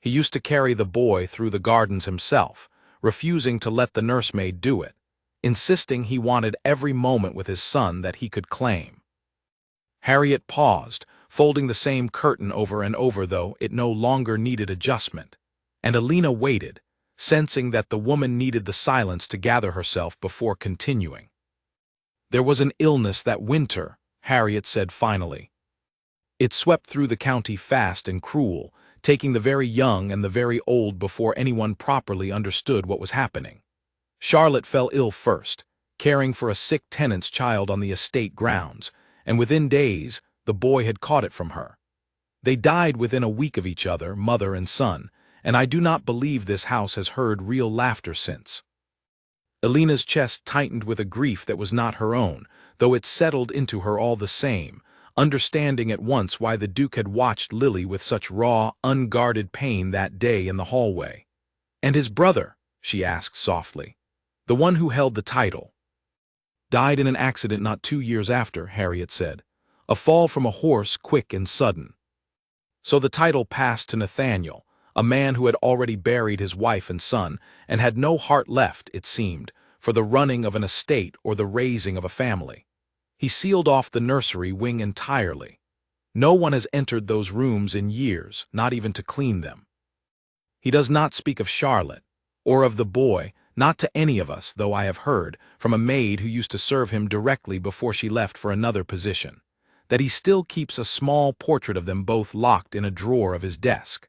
He used to carry the boy through the gardens himself, refusing to let the nursemaid do it, insisting he wanted every moment with his son that he could claim." Harriet paused, folding the same curtain over and over though it no longer needed adjustment, and Alina waited, sensing that the woman needed the silence to gather herself before continuing. "There was an illness that winter," Harriet said finally. It swept through the county fast and cruel, taking the very young and the very old before anyone properly understood what was happening. Charlotte fell ill first, caring for a sick tenant's child on the estate grounds, and within days, the boy had caught it from her. They died within a week of each other, mother and son, and I do not believe this house has heard real laughter since. Alina's chest tightened with a grief that was not her own, though it settled into her all the same, understanding at once why the Duke had watched Lily with such raw, unguarded pain that day in the hallway. "And his brother?" she asked softly. "The one who held the title." "Died in an accident not 2 years after," Harriet said. "A fall from a horse, quick and sudden." So the title passed to Nathaniel, a man who had already buried his wife and son, and had no heart left, it seemed, for the running of an estate or the raising of a family. He sealed off the nursery wing entirely. No one has entered those rooms in years, not even to clean them. He does not speak of Charlotte, or of the boy, not to any of us, though I have heard, from a maid who used to serve him directly before she left for another position, that he still keeps a small portrait of them both locked in a drawer of his desk.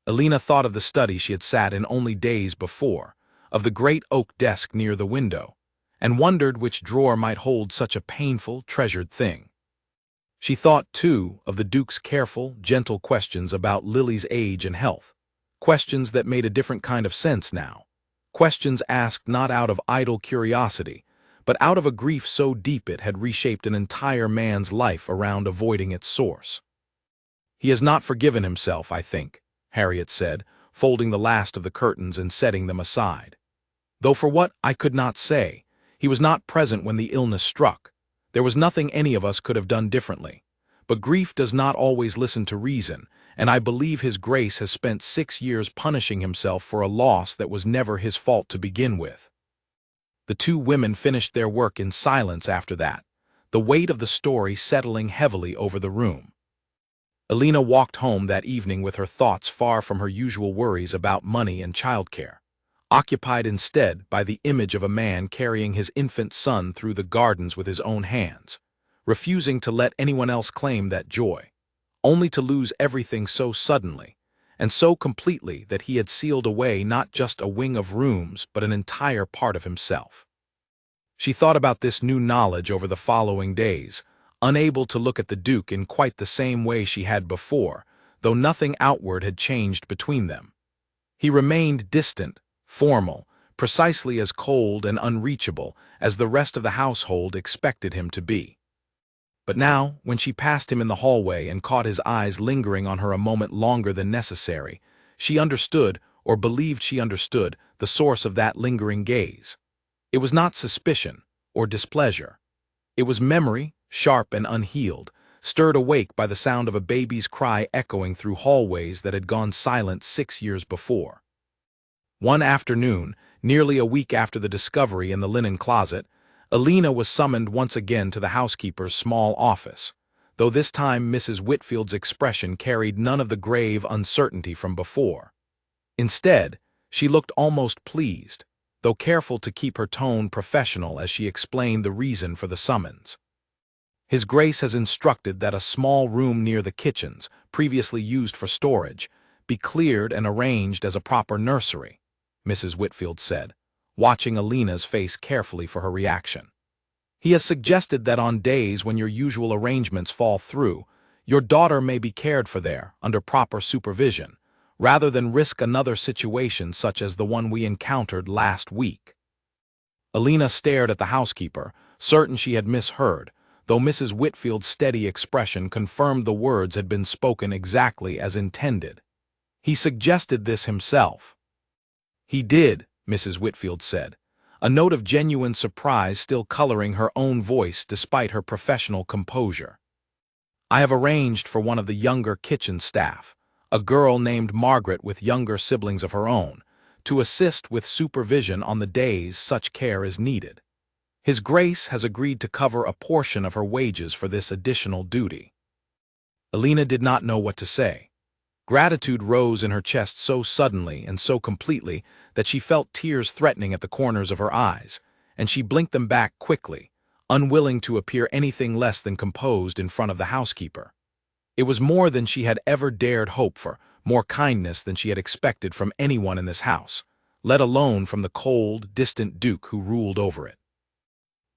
Alina thought of the study she had sat in only days before, of the great oak desk near the window, and wondered which drawer might hold such a painful, treasured thing. She thought, too, of the Duke's careful, gentle questions about Lily's age and health, questions that made a different kind of sense now, questions asked not out of idle curiosity, but out of a grief so deep it had reshaped an entire man's life around avoiding its source. "He has not forgiven himself, I think," Harriet said, folding the last of the curtains and setting them aside. "Though for what, I could not say. He was not present when the illness struck. There was nothing any of us could have done differently. But grief does not always listen to reason, and I believe His Grace has spent 6 years punishing himself for a loss that was never his fault to begin with." The two women finished their work in silence after that, the weight of the story settling heavily over the room. Alina walked home that evening with her thoughts far from her usual worries about money and childcare, occupied instead by the image of a man carrying his infant son through the gardens with his own hands, refusing to let anyone else claim that joy, only to lose everything so suddenly, and so completely that he had sealed away not just a wing of rooms but an entire part of himself. She thought about this new knowledge over the following days, unable to look at the Duke in quite the same way she had before, though nothing outward had changed between them. He remained distant, formal, precisely as cold and unreachable as the rest of the household expected him to be. But now, when she passed him in the hallway and caught his eyes lingering on her a moment longer than necessary, she understood, or believed she understood, the source of that lingering gaze. It was not suspicion or displeasure. It was memory, sharp and unhealed, stirred awake by the sound of a baby's cry echoing through hallways that had gone silent 6 years before. One afternoon, nearly a week after the discovery in the linen closet, Alina was summoned once again to the housekeeper's small office, though this time Mrs. Whitfield's expression carried none of the grave uncertainty from before. Instead, she looked almost pleased, though careful to keep her tone professional as she explained the reason for the summons. "His Grace has instructed that a small room near the kitchens, previously used for storage, be cleared and arranged as a proper nursery," Mrs. Whitfield said, watching Alina's face carefully for her reaction. "He has suggested that on days when your usual arrangements fall through, your daughter may be cared for there, under proper supervision, rather than risk another situation such as the one we encountered last week." Alina stared at the housekeeper, certain she had misheard, though Mrs. Whitfield's steady expression confirmed the words had been spoken exactly as intended. "He suggested this himself." "He did," Mrs. Whitfield said, a note of genuine surprise still coloring her own voice despite her professional composure. "I have arranged for one of the younger kitchen staff, a girl named Margaret with younger siblings of her own, to assist with supervision on the days such care is needed. His Grace has agreed to cover a portion of her wages for this additional duty." Alina did not know what to say. Gratitude rose in her chest so suddenly and so completely that she felt tears threatening at the corners of her eyes, and she blinked them back quickly, unwilling to appear anything less than composed in front of the housekeeper. It was more than she had ever dared hope for, more kindness than she had expected from anyone in this house, let alone from the cold, distant Duke who ruled over it.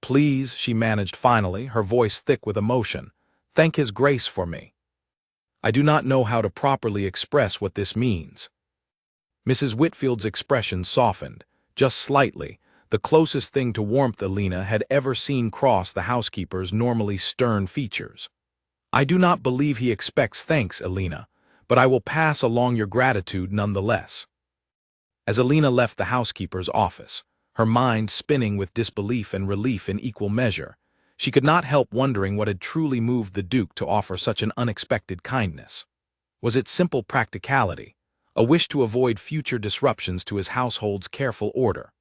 "Please," she managed finally, her voice thick with emotion, "thank His Grace for me. I do not know how to properly express what this means." Mrs. Whitfield's expression softened, just slightly, the closest thing to warmth Alina had ever seen cross the housekeeper's normally stern features. "I do not believe he expects thanks, Alina, but I will pass along your gratitude nonetheless." As Alina left the housekeeper's office, her mind spinning with disbelief and relief in equal measure, she could not help wondering what had truly moved the Duke to offer such an unexpected kindness. Was it simple practicality, a wish to avoid future disruptions to his household's careful order?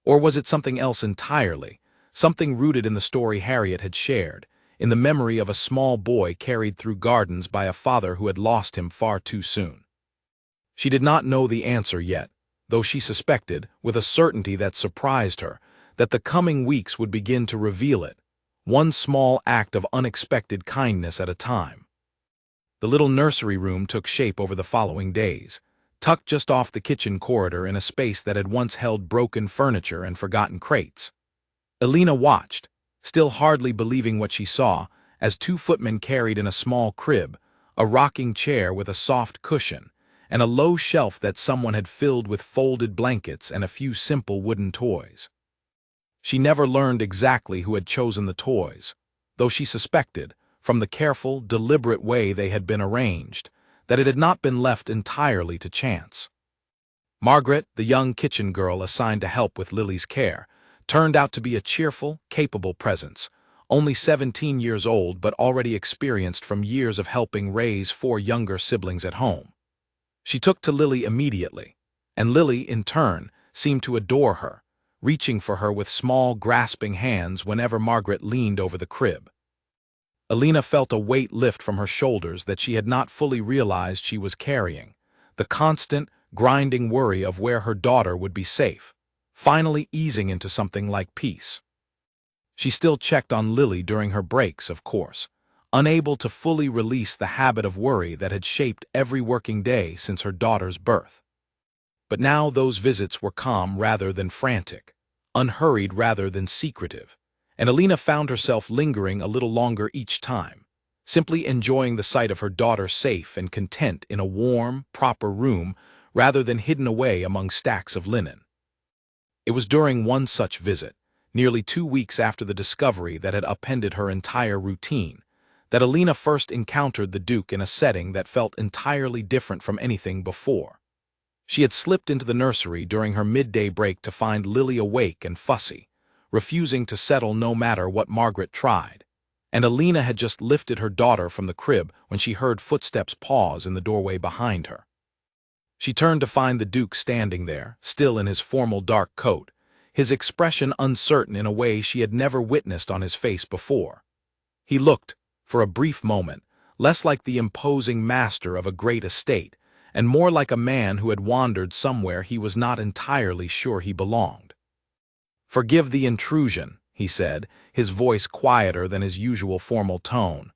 Or was it something else entirely, something rooted in the story Harriet had shared, in the memory of a small boy carried through gardens by a father who had lost him far too soon? She did not know the answer yet, though she suspected, with a certainty that surprised her, that the coming weeks would begin to reveal it, one small act of unexpected kindness at a time. The little nursery room took shape over the following days, tucked just off the kitchen corridor in a space that had once held broken furniture and forgotten crates. Alina watched, still hardly believing what she saw, as two footmen carried in a small crib, a rocking chair with a soft cushion, and a low shelf that someone had filled with folded blankets and a few simple wooden toys. She never learned exactly who had chosen the toys, though she suspected, from the careful, deliberate way they had been arranged, that it had not been left entirely to chance. Margaret, the young kitchen girl assigned to help with Lily's care, turned out to be a cheerful, capable presence, only 17 years old but already experienced from years of helping raise 4 younger siblings at home. She took to Lily immediately, and Lily, in turn, seemed to adore her, reaching for her with small, grasping hands whenever Margaret leaned over the crib. Alina felt a weight lift from her shoulders that she had not fully realized she was carrying, the constant, grinding worry of where her daughter would be safe, finally easing into something like peace. She still checked on Lily during her breaks, of course, unable to fully release the habit of worry that had shaped every working day since her daughter's birth. But now those visits were calm rather than frantic, unhurried rather than secretive, and Alina found herself lingering a little longer each time, simply enjoying the sight of her daughter safe and content in a warm, proper room rather than hidden away among stacks of linen. It was during one such visit, nearly 2 weeks after the discovery that had upended her entire routine, that Alina first encountered the Duke in a setting that felt entirely different from anything before. She had slipped into the nursery during her midday break to find Lily awake and fussy, refusing to settle no matter what Margaret tried, and Alina had just lifted her daughter from the crib when she heard footsteps pause in the doorway behind her. She turned to find the Duke standing there, still in his formal dark coat, his expression uncertain in a way she had never witnessed on his face before. He looked, for a brief moment, less like the imposing master of a great estate, and more like a man who had wandered somewhere he was not entirely sure he belonged. "Forgive the intrusion," he said, his voice quieter than his usual formal tone.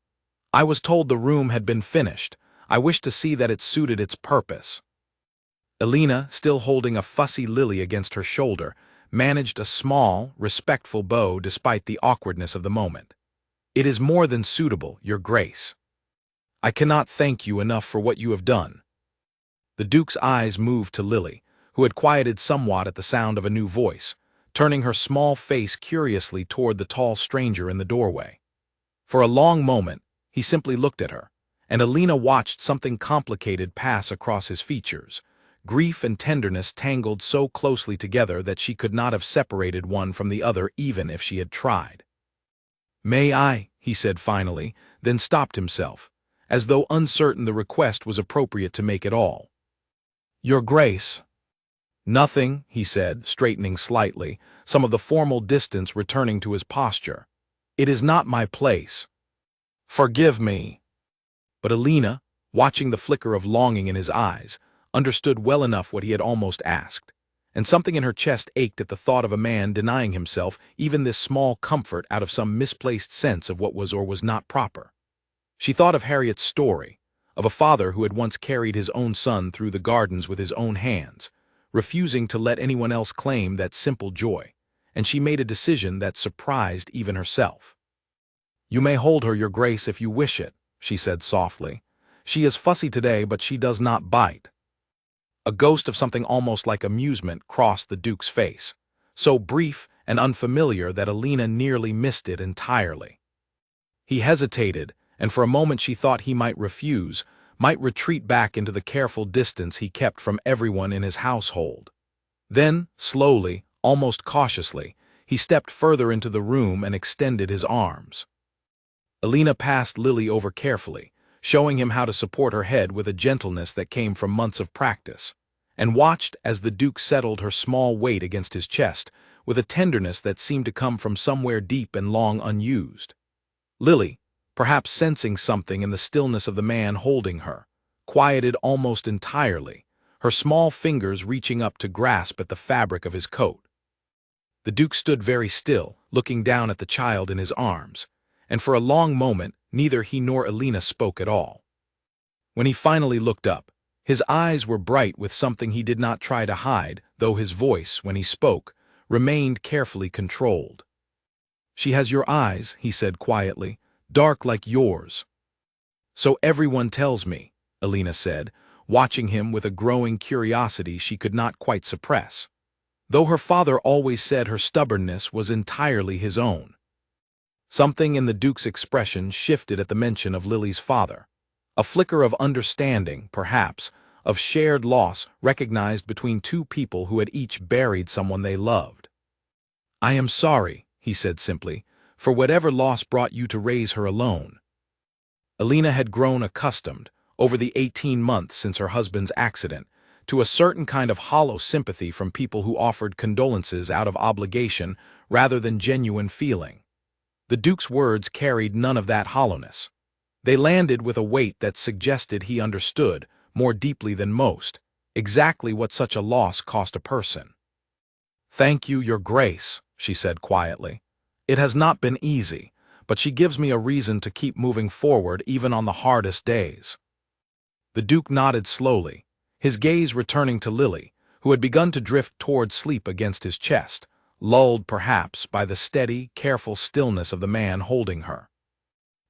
"I was told the room had been finished. I wished to see that it suited its purpose." Alina, still holding a fussy Lily against her shoulder, managed a small, respectful bow despite the awkwardness of the moment. "It is more than suitable, Your Grace. I cannot thank you enough for what you have done." The Duke's eyes moved to Lily, who had quieted somewhat at the sound of a new voice, turning her small face curiously toward the tall stranger in the doorway. For a long moment, he simply looked at her, and Alina watched something complicated pass across his features, grief and tenderness tangled so closely together that she could not have separated one from the other even if she had tried. "May I?" he said finally, then stopped himself, as though uncertain the request was appropriate to make at all. "Your Grace." "Nothing," he said, straightening slightly, some of the formal distance returning to his posture. "It is not my place. Forgive me." But Alina, watching the flicker of longing in his eyes, understood well enough what he had almost asked, and something in her chest ached at the thought of a man denying himself even this small comfort out of some misplaced sense of what was or was not proper. She thought of Harriet's story, of a father who had once carried his own son through the gardens with his own hands, refusing to let anyone else claim that simple joy, and she made a decision that surprised even herself. "You may hold her, Your Grace, if you wish it," she said softly. "She is fussy today, but she does not bite." A ghost of something almost like amusement crossed the Duke's face, so brief and unfamiliar that Alina nearly missed it entirely. He hesitated, and for a moment she thought he might refuse, might retreat back into the careful distance he kept from everyone in his household. Then, slowly, almost cautiously, he stepped further into the room and extended his arms. Alina passed Lily over carefully, showing him how to support her head with a gentleness that came from months of practice, and watched as the Duke settled her small weight against his chest with a tenderness that seemed to come from somewhere deep and long unused. Lily, perhaps sensing something in the stillness of the man holding her, quieted almost entirely, her small fingers reaching up to grasp at the fabric of his coat. The Duke stood very still, looking down at the child in his arms, and for a long moment neither he nor Alina spoke at all. When he finally looked up, his eyes were bright with something he did not try to hide, though his voice, when he spoke, remained carefully controlled. "She has your eyes," he said quietly, "dark like yours." "So everyone tells me," Alina said, watching him with a growing curiosity she could not quite suppress, though her father always said her stubbornness was entirely his own. Something in the Duke's expression shifted at the mention of Lily's father. A flicker of understanding, perhaps, of shared loss recognized between two people who had each buried someone they loved. "I am sorry," he said simply, "for whatever loss brought you to raise her alone." Alina had grown accustomed, over the 18 months since her husband's accident, to a certain kind of hollow sympathy from people who offered condolences out of obligation rather than genuine feeling. The Duke's words carried none of that hollowness. They landed with a weight that suggested he understood, more deeply than most, exactly what such a loss cost a person. "Thank you, Your Grace," she said quietly. "It has not been easy, but she gives me a reason to keep moving forward even on the hardest days." The Duke nodded slowly, his gaze returning to Lily, who had begun to drift toward sleep against his chest, lulled perhaps by the steady, careful stillness of the man holding her.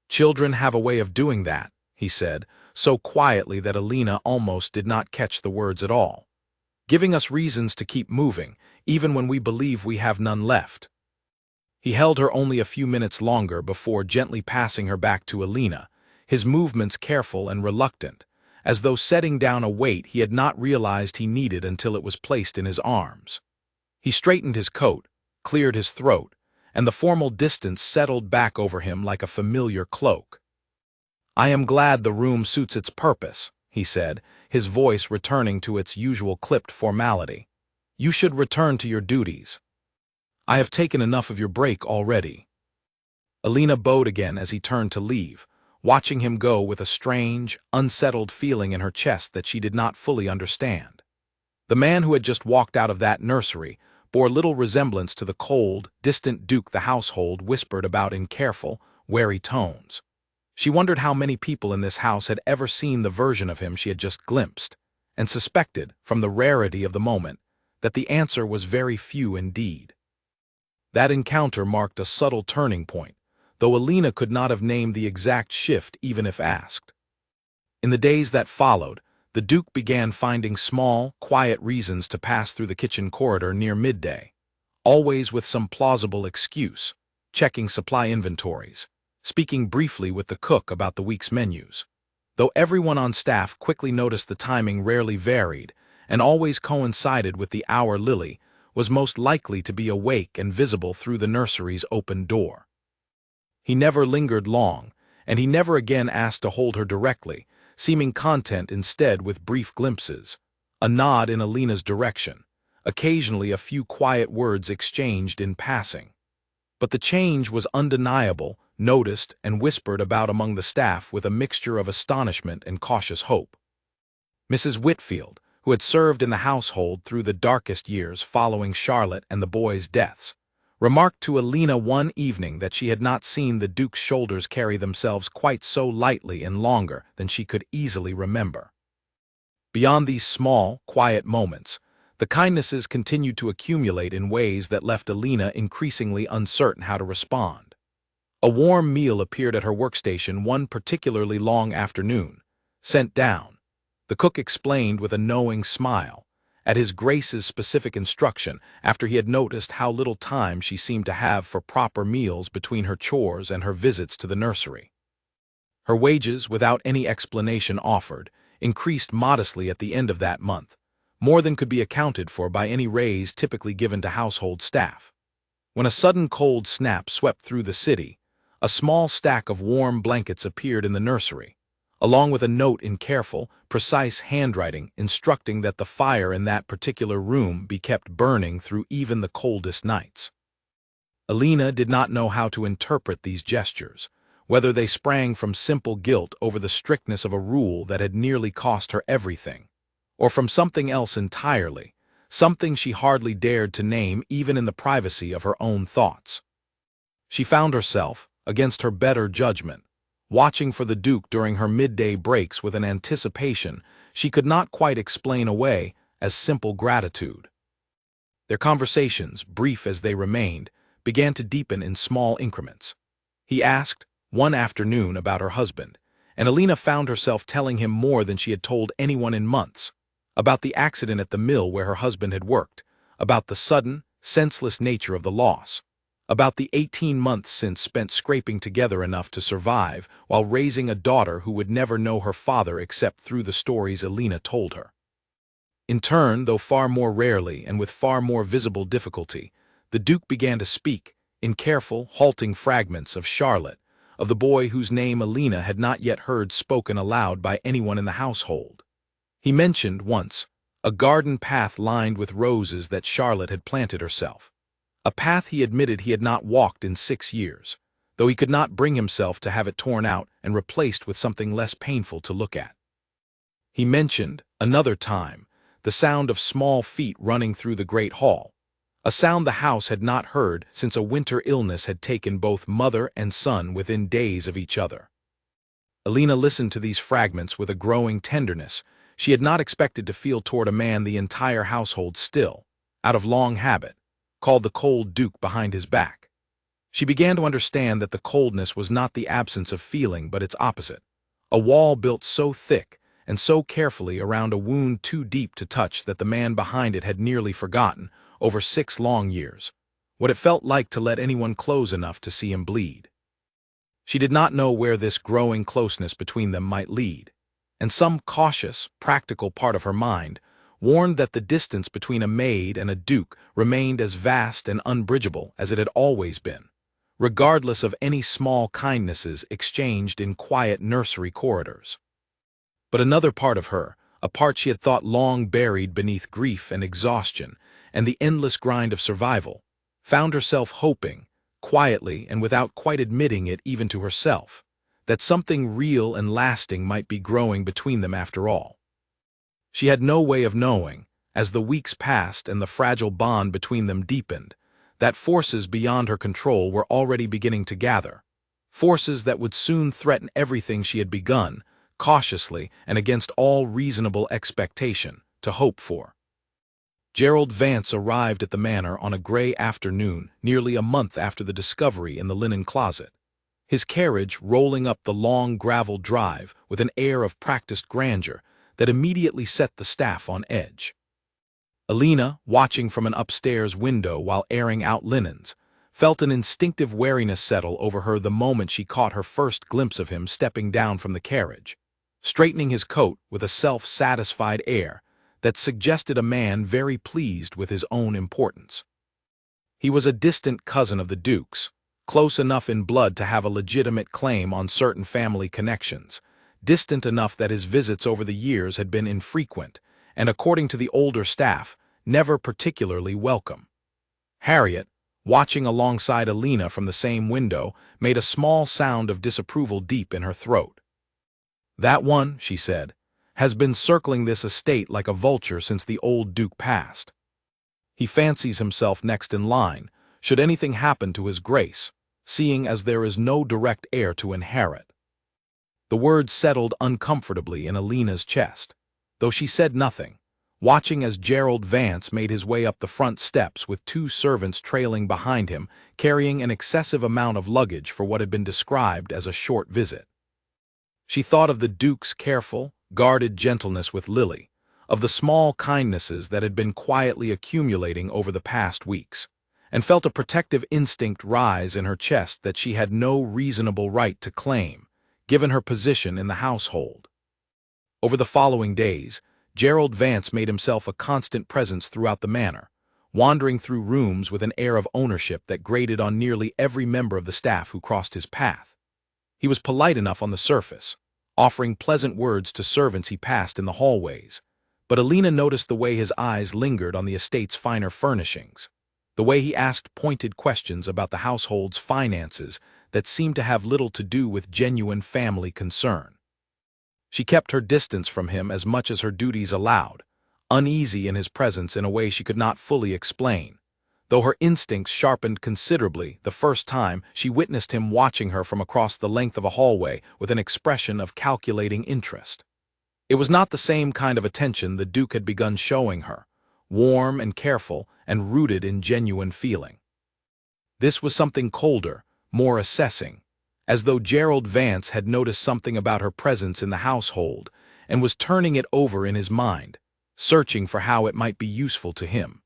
"Children have a way of doing that," he said, so quietly that Alina almost did not catch the words at all. "Giving us reasons to keep moving, even when we believe we have none left." He held her only a few minutes longer before gently passing her back to Alina, his movements careful and reluctant, as though setting down a weight he had not realized he needed until it was placed in his arms. He straightened his coat, cleared his throat, and the formal distance settled back over him like a familiar cloak. "I am glad the room suits its purpose," he said, his voice returning to its usual clipped formality. "You should return to your duties. I have taken enough of your break already." Alina bowed again as he turned to leave, watching him go with a strange, unsettled feeling in her chest that she did not fully understand. The man who had just walked out of that nursery bore little resemblance to the cold, distant Duke the household whispered about in careful, wary tones. She wondered how many people in this house had ever seen the version of him she had just glimpsed, and suspected, from the rarity of the moment, that the answer was very few indeed. That encounter marked a subtle turning point, though Alina could not have named the exact shift even if asked. In the days that followed, the Duke began finding small, quiet reasons to pass through the kitchen corridor near midday, always with some plausible excuse, checking supply inventories, speaking briefly with the cook about the week's menus. Though everyone on staff quickly noticed the timing rarely varied and always coincided with the hour Lily was most likely to be awake and visible through the nursery's open door. He never lingered long, and he never again asked to hold her directly, seeming content instead with brief glimpses, a nod in Alina's direction, occasionally a few quiet words exchanged in passing. But the change was undeniable, noticed and whispered about among the staff with a mixture of astonishment and cautious hope. Mrs. Whitfield, who had served in the household through the darkest years following Charlotte and the boys' deaths, remarked to Alina one evening that she had not seen the Duke's shoulders carry themselves quite so lightly and longer than she could easily remember. Beyond these small, quiet moments, the kindnesses continued to accumulate in ways that left Alina increasingly uncertain how to respond. A warm meal appeared at her workstation one particularly long afternoon. Sent down, the cook explained with a knowing smile, at His Grace's specific instruction after he had noticed how little time she seemed to have for proper meals between her chores and her visits to the nursery. Her wages, without any explanation offered, increased modestly at the end of that month, more than could be accounted for by any raise typically given to household staff. When a sudden cold snap swept through the city, a small stack of warm blankets appeared in the nursery, along with a note in careful, precise handwriting instructing that the fire in that particular room be kept burning through even the coldest nights. Alina did not know how to interpret these gestures, whether they sprang from simple guilt over the strictness of a rule that had nearly cost her everything, or from something else entirely, something she hardly dared to name even in the privacy of her own thoughts. She found herself, against her better judgment, watching for the Duke during her midday breaks with an anticipation she could not quite explain away as simple gratitude. Their conversations, brief as they remained, began to deepen in small increments. He asked, one afternoon, about her husband, and Alina found herself telling him more than she had told anyone in months, about the accident at the mill where her husband had worked, about the sudden, senseless nature of the loss, about the 18 months since spent scraping together enough to survive while raising a daughter who would never know her father except through the stories Alina told her. In turn, though far more rarely and with far more visible difficulty, the Duke began to speak, in careful, halting fragments, of Charlotte, of the boy whose name Alina had not yet heard spoken aloud by anyone in the household. He mentioned, once, a garden path lined with roses that Charlotte had planted herself, a path he admitted he had not walked in 6 years, though he could not bring himself to have it torn out and replaced with something less painful to look at. He mentioned, another time, the sound of small feet running through the great hall, a sound the house had not heard since a winter illness had taken both mother and son within days of each other. Alina listened to these fragments with a growing tenderness she had not expected to feel toward a man the entire household still, out of long habit, called the cold Duke behind his back. She began to understand that the coldness was not the absence of feeling but its opposite, a wall built so thick and so carefully around a wound too deep to touch that the man behind it had nearly forgotten, over 6 long years, what it felt like to let anyone close enough to see him bleed. She did not know where this growing closeness between them might lead, and some cautious, practical part of her mind warned that the distance between a maid and a duke remained as vast and unbridgeable as it had always been, regardless of any small kindnesses exchanged in quiet nursery corridors. But another part of her, a part she had thought long buried beneath grief and exhaustion and the endless grind of survival, found herself hoping, quietly and without quite admitting it even to herself, that something real and lasting might be growing between them after all. She had no way of knowing, as the weeks passed and the fragile bond between them deepened, that forces beyond her control were already beginning to gather, forces that would soon threaten everything she had begun, cautiously and against all reasonable expectation, to hope for. Gerald Vance arrived at the manor on a gray afternoon nearly a month after the discovery in the linen closet, his carriage rolling up the long gravel drive with an air of practiced grandeur that immediately set the staff on edge. Alina, watching from an upstairs window while airing out linens, felt an instinctive wariness settle over her the moment she caught her first glimpse of him stepping down from the carriage, straightening his coat with a self-satisfied air that suggested a man very pleased with his own importance. He was a distant cousin of the Duke's, close enough in blood to have a legitimate claim on certain family connections, distant enough that his visits over the years had been infrequent, and according to the older staff, never particularly welcome. Harriet, watching alongside Alina from the same window, made a small sound of disapproval deep in her throat. "That one," she said, "has been circling this estate like a vulture since the old Duke passed. He fancies himself next in line, should anything happen to his grace, seeing as there is no direct heir to inherit. The words settled uncomfortably in Alina's chest, though she said nothing, watching as Gerald Vance made his way up the front steps with 2 servants trailing behind him, carrying an excessive amount of luggage for what had been described as a short visit. She thought of the Duke's careful, guarded gentleness with Lily, of the small kindnesses that had been quietly accumulating over the past weeks, and felt a protective instinct rise in her chest that she had no reasonable right to claim, given her position in the household. Over the following days, Gerald Vance made himself a constant presence throughout the manor, wandering through rooms with an air of ownership that grated on nearly every member of the staff who crossed his path. He was polite enough on the surface, offering pleasant words to servants he passed in the hallways, but Alina noticed the way his eyes lingered on the estate's finer furnishings, the way he asked pointed questions about the household's finances that seemed to have little to do with genuine family concern. She kept her distance from him as much as her duties allowed, uneasy in his presence in a way she could not fully explain, though her instincts sharpened considerably the first time she witnessed him watching her from across the length of a hallway with an expression of calculating interest. It was not the same kind of attention the Duke had begun showing her, warm and careful and rooted in genuine feeling. This was something colder, more assessing, as though Gerald Vance had noticed something about her presence in the household and was turning it over in his mind, searching for how it might be useful to him.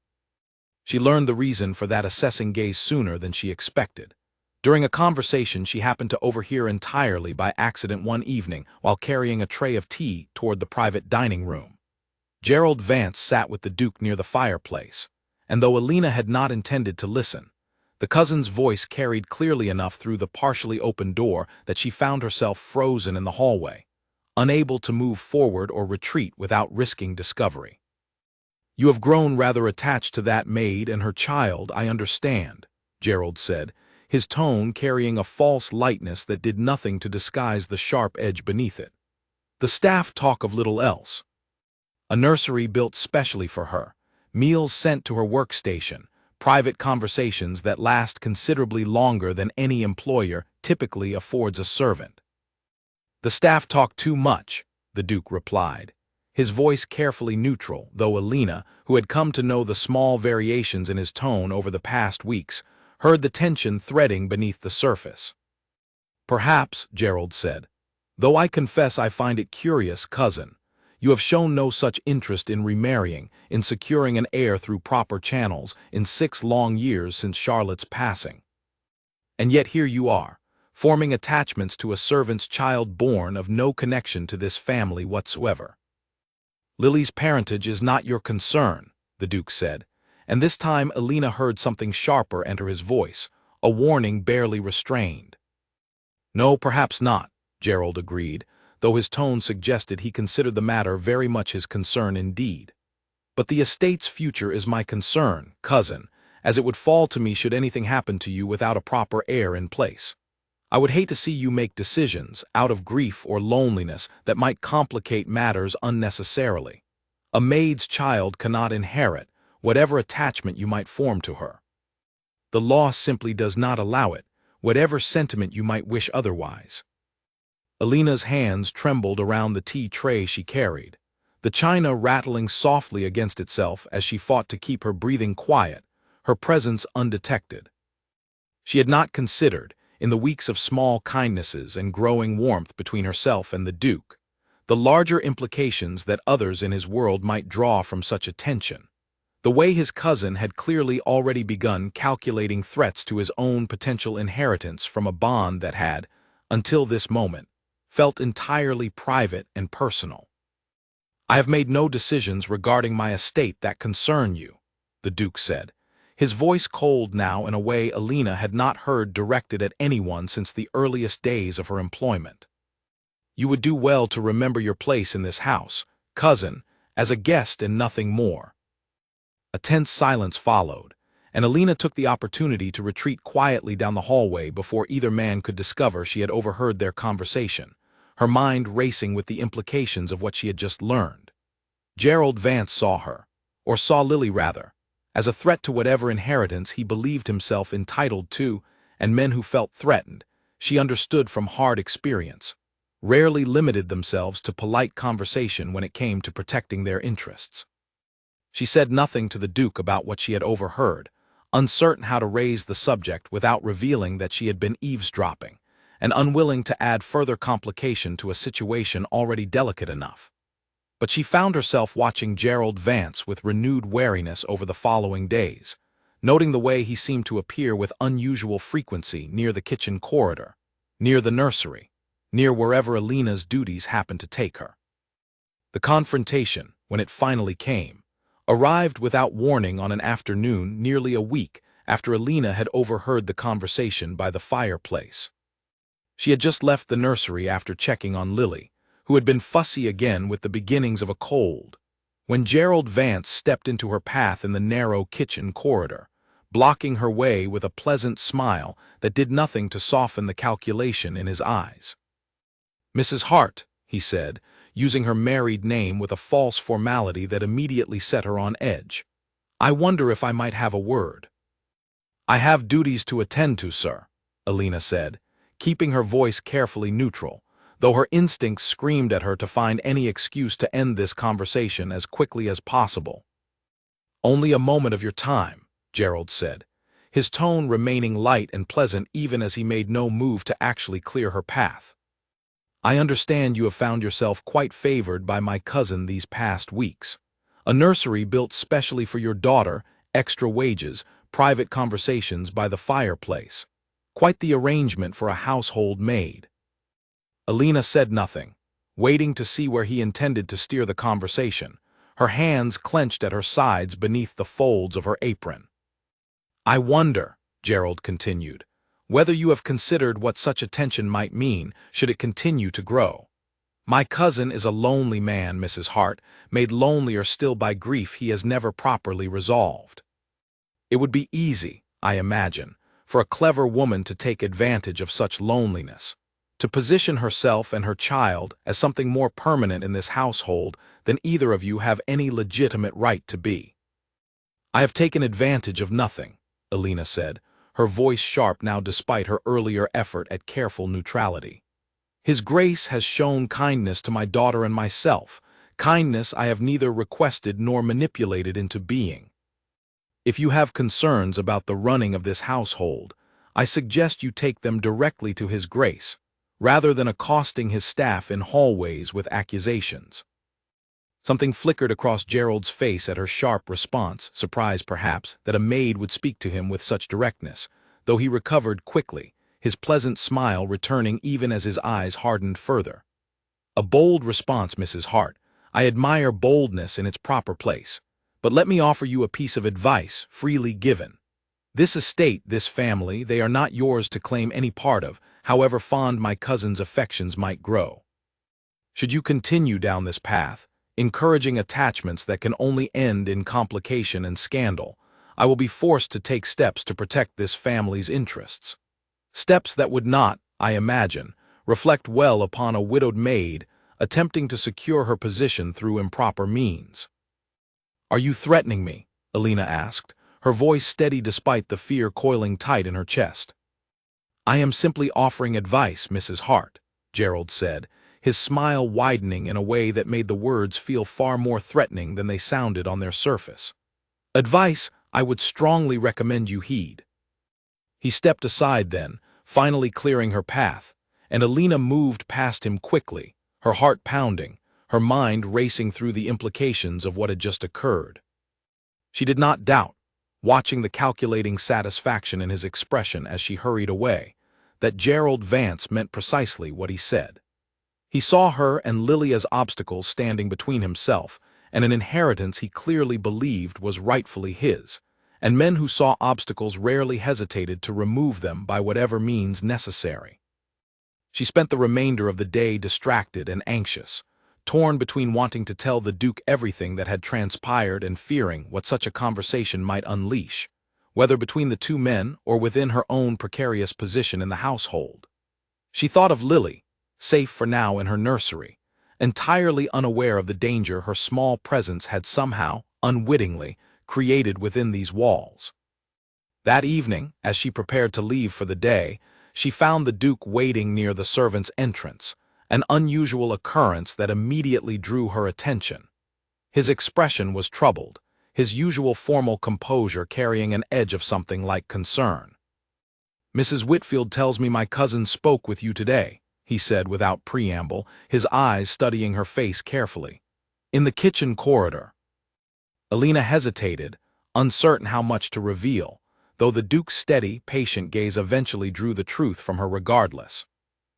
She learned the reason for that assessing gaze sooner than she expected, during a conversation she happened to overhear entirely by accident one evening while carrying a tray of tea toward the private dining room. Gerald Vance sat with the Duke near the fireplace, and though Alina had not intended to listen, the cousin's voice carried clearly enough through the partially open door that she found herself frozen in the hallway, unable to move forward or retreat without risking discovery. "You have grown rather attached to that maid and her child, I understand," Gerald said, his tone carrying a false lightness that did nothing to disguise the sharp edge beneath it. "The staff talk of little else. A nursery built specially for her, meals sent to her workstation, private conversations that last considerably longer than any employer typically affords a servant." "The staff talk too much," the Duke replied, his voice carefully neutral, though Alina, who had come to know the small variations in his tone over the past weeks, heard the tension threading beneath the surface. "Perhaps," Gerald said, "though I confess I find it curious, cousin. You have shown no such interest in remarrying, in securing an heir through proper channels, in 6 long years since Charlotte's passing. And yet here you are, forming attachments to a servant's child born of no connection to this family whatsoever." "Lily's parentage is not your concern," the Duke said, and this time Alina heard something sharper enter his voice, a warning barely restrained. "No, perhaps not," Gerald agreed, though his tone suggested he considered the matter very much his concern indeed. "But the estate's future is my concern, cousin, as it would fall to me should anything happen to you without a proper heir in place. I would hate to see you make decisions, out of grief or loneliness, that might complicate matters unnecessarily. A maid's child cannot inherit, whatever attachment you might form to her. The law simply does not allow it, whatever sentiment you might wish otherwise." Alina's hands trembled around the tea tray she carried, the china rattling softly against itself as she fought to keep her breathing quiet, her presence undetected. She had not considered, in the weeks of small kindnesses and growing warmth between herself and the Duke, the larger implications that others in his world might draw from such attention, the way his cousin had clearly already begun calculating threats to his own potential inheritance from a bond that had, until this moment, felt entirely private and personal. "I have made no decisions regarding my estate that concern you," the Duke said, his voice cold now in a way Alina had not heard directed at anyone since the earliest days of her employment. "You would do well to remember your place in this house, cousin, as a guest and nothing more." A tense silence followed, and Alina took the opportunity to retreat quietly down the hallway before either man could discover she had overheard their conversation, her mind racing with the implications of what she had just learned. Gerald Vance saw her, or saw Lily rather, as a threat to whatever inheritance he believed himself entitled to, and men who felt threatened, she understood from hard experience, rarely limited themselves to polite conversation when it came to protecting their interests. She said nothing to the Duke about what she had overheard, uncertain how to raise the subject without revealing that she had been eavesdropping, and unwilling to add further complication to a situation already delicate enough. But she found herself watching Gerald Vance with renewed wariness over the following days, noting the way he seemed to appear with unusual frequency near the kitchen corridor, near the nursery, near wherever Alina's duties happened to take her. The confrontation, when it finally came, arrived without warning on an afternoon nearly a week after Alina had overheard the conversation by the fireplace. She had just left the nursery after checking on Lily, who had been fussy again with the beginnings of a cold, when Gerald Vance stepped into her path in the narrow kitchen corridor, blocking her way with a pleasant smile that did nothing to soften the calculation in his eyes. "Mrs. Hart," he said, using her married name with a false formality that immediately set her on edge. "I wonder if I might have a word." "I have duties to attend to, sir," Alina said, keeping her voice carefully neutral, though her instincts screamed at her to find any excuse to end this conversation as quickly as possible. "Only a moment of your time," Gerald said, his tone remaining light and pleasant even as he made no move to actually clear her path. "I understand you have found yourself quite favored by my cousin these past weeks. A nursery built specially for your daughter, extra wages, private conversations by the fireplace. Quite the arrangement for a household maid." Alina said nothing, waiting to see where he intended to steer the conversation, her hands clenched at her sides beneath the folds of her apron. "I wonder," Gerald continued, "whether you have considered what such attention might mean should it continue to grow. My cousin is a lonely man, Mrs. Hart, made lonelier still by grief he has never properly resolved. It would be easy, I imagine, for a clever woman to take advantage of such loneliness, to position herself and her child as something more permanent in this household than either of you have any legitimate right to be." "I have taken advantage of nothing," Alina said, her voice sharp now despite her earlier effort at careful neutrality. "His Grace has shown kindness to my daughter and myself, kindness I have neither requested nor manipulated into being. If you have concerns about the running of this household, I suggest you take them directly to His Grace, rather than accosting his staff in hallways with accusations." Something flickered across Gerald's face at her sharp response, surprised perhaps that a maid would speak to him with such directness, though he recovered quickly, his pleasant smile returning even as his eyes hardened further. "A bold response, Mrs. Hart. I admire boldness in its proper place. But let me offer you a piece of advice, freely given. This estate, this family, they are not yours to claim any part of, however fond my cousin's affections might grow. Should you continue down this path, encouraging attachments that can only end in complication and scandal, I will be forced to take steps to protect this family's interests. Steps that would not, I imagine, reflect well upon a widowed maid attempting to secure her position through improper means." "Are you threatening me?" Alina asked, her voice steady despite the fear coiling tight in her chest. "I am simply offering advice, Mrs. Hart," Gerald said, his smile widening in a way that made the words feel far more threatening than they sounded on their surface. "Advice I would strongly recommend you heed." He stepped aside then, finally clearing her path, and Alina moved past him quickly, her heart pounding, her mind racing through the implications of what had just occurred. She did not doubt, watching the calculating satisfaction in his expression as she hurried away, that Gerald Vance meant precisely what he said. He saw her and Lily as obstacles standing between himself and an inheritance he clearly believed was rightfully his, and men who saw obstacles rarely hesitated to remove them by whatever means necessary. She spent the remainder of the day distracted and anxious, torn between wanting to tell the Duke everything that had transpired and fearing what such a conversation might unleash, whether between the two men or within her own precarious position in the household. She thought of Lily, safe for now in her nursery, entirely unaware of the danger her small presence had somehow, unwittingly, created within these walls. That evening, as she prepared to leave for the day, she found the Duke waiting near the servants' entrance, an unusual occurrence that immediately drew her attention. His expression was troubled, his usual formal composure carrying an edge of something like concern. "Mrs. Whitfield tells me my cousin spoke with you today," he said without preamble, his eyes studying her face carefully. "In the kitchen corridor." Alina hesitated, uncertain how much to reveal, though the Duke's steady, patient gaze eventually drew the truth from her regardless.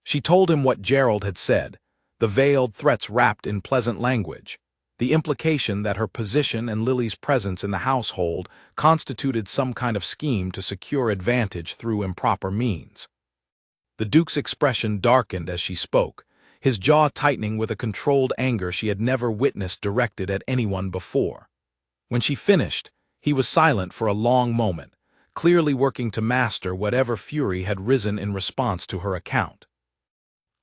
She told him what Gerald had said, the veiled threats wrapped in pleasant language, the implication that her position and Lily's presence in the household constituted some kind of scheme to secure advantage through improper means. The Duke's expression darkened as she spoke, his jaw tightening with a controlled anger she had never witnessed directed at anyone before. When she finished, he was silent for a long moment, clearly working to master whatever fury had risen in response to her account.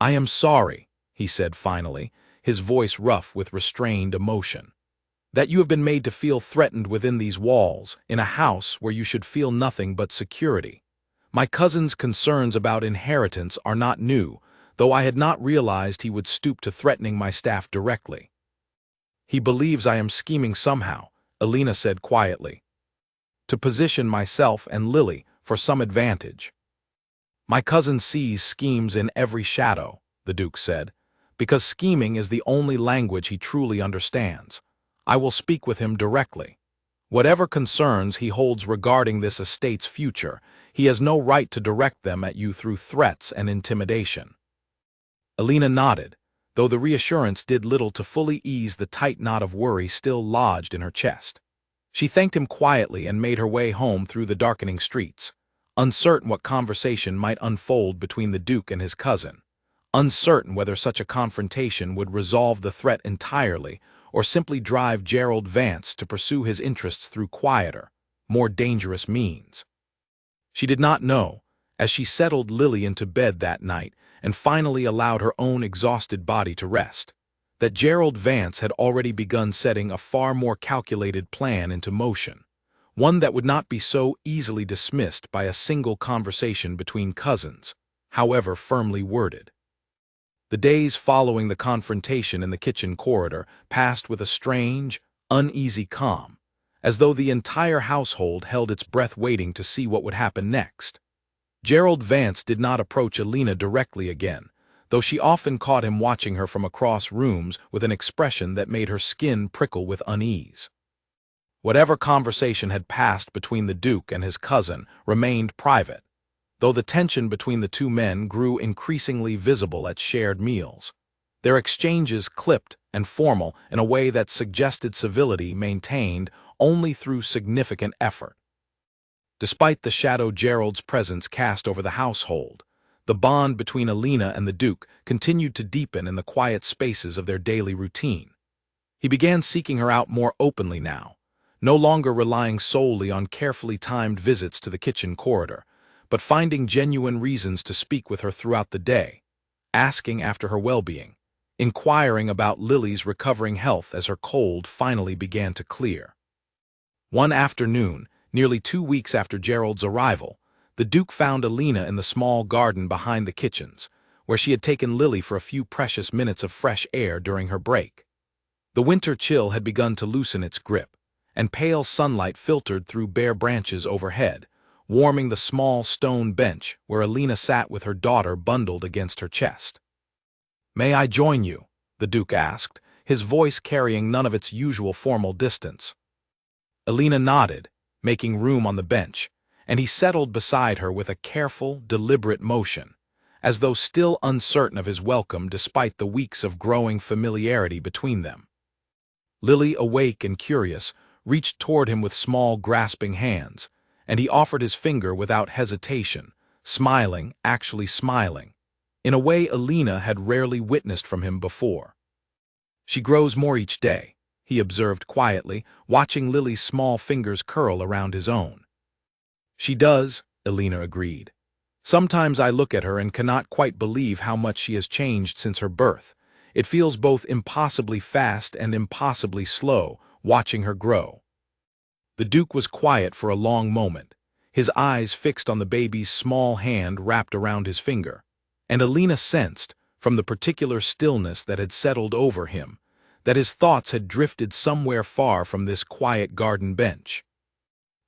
"I am sorry," he said finally, his voice rough with restrained emotion, "that you have been made to feel threatened within these walls, in a house where you should feel nothing but security. My cousin's concerns about inheritance are not new, though I had not realized he would stoop to threatening my staff directly." "He believes I am scheming somehow," Alina said quietly, "to position myself and Lily for some advantage." "My cousin sees schemes in every shadow," the Duke said, "because scheming is the only language he truly understands. I will speak with him directly. Whatever concerns he holds regarding this estate's future, he has no right to direct them at you through threats and intimidation." Alina nodded, though the reassurance did little to fully ease the tight knot of worry still lodged in her chest. She thanked him quietly and made her way home through the darkening streets, uncertain what conversation might unfold between the Duke and his cousin, uncertain whether such a confrontation would resolve the threat entirely or simply drive Gerald Vance to pursue his interests through quieter, more dangerous means. She did not know, as she settled Lily into bed that night and finally allowed her own exhausted body to rest, that Gerald Vance had already begun setting a far more calculated plan into motion, one that would not be so easily dismissed by a single conversation between cousins, however firmly worded. The days following the confrontation in the kitchen corridor passed with a strange, uneasy calm, as though the entire household held its breath waiting to see what would happen next. Gerald Vance did not approach Alina directly again, though she often caught him watching her from across rooms with an expression that made her skin prickle with unease. Whatever conversation had passed between the Duke and his cousin remained private, though the tension between the two men grew increasingly visible at shared meals, their exchanges clipped and formal in a way that suggested civility maintained only through significant effort. Despite the shadow Gerald's presence cast over the household, the bond between Alina and the Duke continued to deepen in the quiet spaces of their daily routine. He began seeking her out more openly now, no longer relying solely on carefully timed visits to the kitchen corridor, but finding genuine reasons to speak with her throughout the day, asking after her well-being, inquiring about Lily's recovering health as her cold finally began to clear. One afternoon, nearly 2 weeks after Gerald's arrival, the Duke found Alina in the small garden behind the kitchens, where she had taken Lily for a few precious minutes of fresh air during her break. The winter chill had begun to loosen its grip, and pale sunlight filtered through bare branches overhead, warming the small stone bench where Alina sat with her daughter bundled against her chest. "May I join you?" the Duke asked, his voice carrying none of its usual formal distance. Alina nodded, making room on the bench, and he settled beside her with a careful, deliberate motion, as though still uncertain of his welcome despite the weeks of growing familiarity between them. Lily, awake and curious, reached toward him with small, grasping hands, and he offered his finger without hesitation, smiling, actually smiling, in a way Alina had rarely witnessed from him before. "She grows more each day," he observed quietly, watching Lily's small fingers curl around his own. "She does," Alina agreed. "Sometimes I look at her and cannot quite believe how much she has changed since her birth. It feels both impossibly fast and impossibly slow, watching her grow." The Duke was quiet for a long moment, his eyes fixed on the baby's small hand wrapped around his finger, and Alina sensed, from the particular stillness that had settled over him, that his thoughts had drifted somewhere far from this quiet garden bench.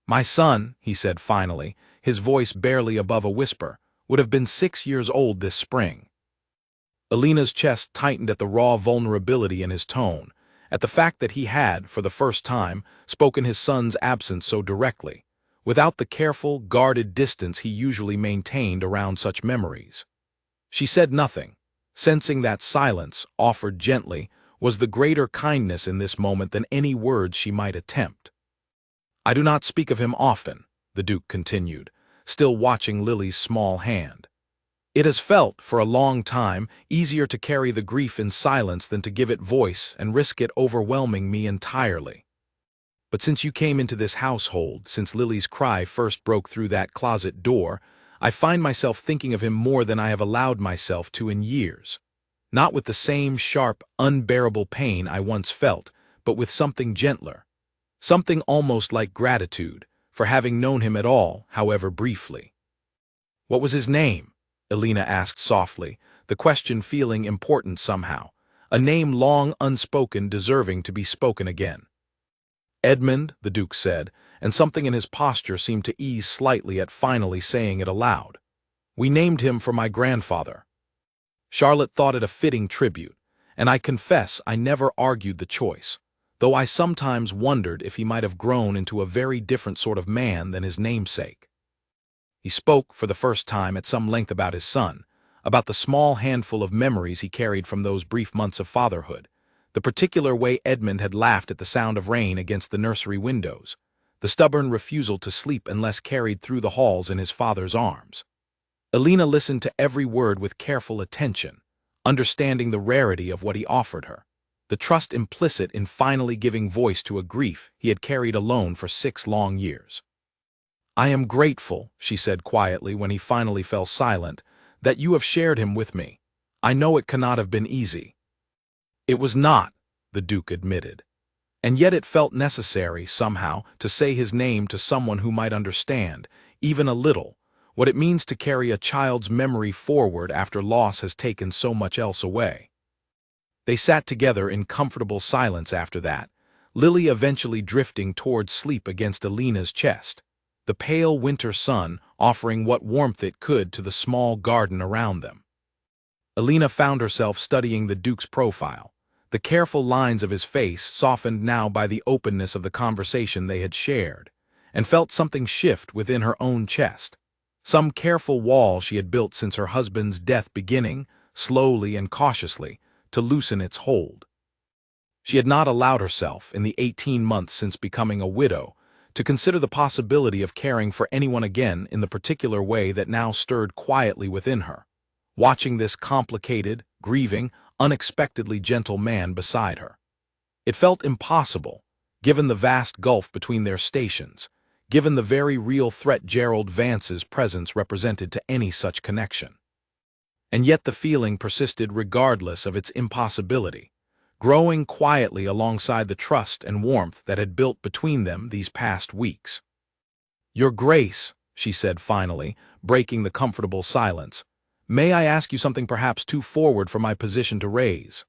"My son," he said finally, his voice barely above a whisper, "would have been 6 years old this spring." Alina's chest tightened at the raw vulnerability in his tone, at the fact that he had, for the first time, spoken his son's absence so directly, without the careful, guarded distance he usually maintained around such memories. She said nothing, sensing that silence, offered gently, was the greater kindness in this moment than any words she might attempt. "I do not speak of him often," the Duke continued, still watching Lily's small hand. "It has felt, for a long time, easier to carry the grief in silence than to give it voice and risk it overwhelming me entirely. But since you came into this household, since Lily's cry first broke through that closet door, I find myself thinking of him more than I have allowed myself to in years. Not with the same sharp, unbearable pain I once felt, but with something gentler. Something almost like gratitude, for having known him at all, however briefly." "What was his name?" Alina asked softly, the question feeling important somehow, a name long unspoken deserving to be spoken again. "Edmund," the Duke said, and something in his posture seemed to ease slightly at finally saying it aloud. "We named him for my grandfather." Charlotte thought it a fitting tribute, and I confess I never argued the choice, though I sometimes wondered if he might have grown into a very different sort of man than his namesake. He spoke, for the first time, at some length about his son, about the small handful of memories he carried from those brief months of fatherhood, the particular way Edmund had laughed at the sound of rain against the nursery windows, the stubborn refusal to sleep unless carried through the halls in his father's arms. Alina listened to every word with careful attention, understanding the rarity of what he offered her, the trust implicit in finally giving voice to a grief he had carried alone for 6 long years. "I am grateful," she said quietly when he finally fell silent, "that you have shared him with me. I know it cannot have been easy." "It was not," the Duke admitted. "And yet it felt necessary, somehow, to say his name to someone who might understand, even a little, what it means to carry a child's memory forward after loss has taken so much else away." They sat together in comfortable silence after that, Lily eventually drifting towards sleep against Alina's chest, the pale winter sun offering what warmth it could to the small garden around them. Alina found herself studying the Duke's profile, the careful lines of his face softened now by the openness of the conversation they had shared, and felt something shift within her own chest, some careful wall she had built since her husband's death beginning, slowly and cautiously, to loosen its hold. She had not allowed herself, in the 18 months since becoming a widow, to consider the possibility of caring for anyone again in the particular way that now stirred quietly within her, watching this complicated, grieving, unexpectedly gentle man beside her. It felt impossible, given the vast gulf between their stations, given the very real threat Gerald Vance's presence represented to any such connection. And yet the feeling persisted regardless of its impossibility, growing quietly alongside the trust and warmth that had built between them these past weeks. "Your Grace," she said finally, breaking the comfortable silence, "may I ask you something perhaps too forward for my position to raise?"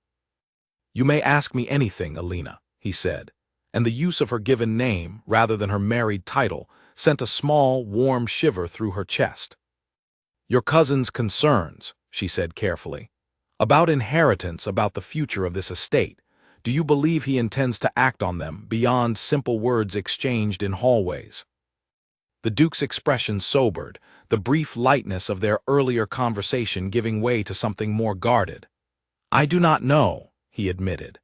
"You may ask me anything, Alina," he said, and the use of her given name, rather than her married title, sent a small, warm shiver through her chest. "Your cousin's concerns," she said carefully, "about inheritance, about the future of this estate, do you believe he intends to act on them beyond simple words exchanged in hallways?" The Duke's expression sobered, the brief lightness of their earlier conversation giving way to something more guarded. "I do not know," he admitted.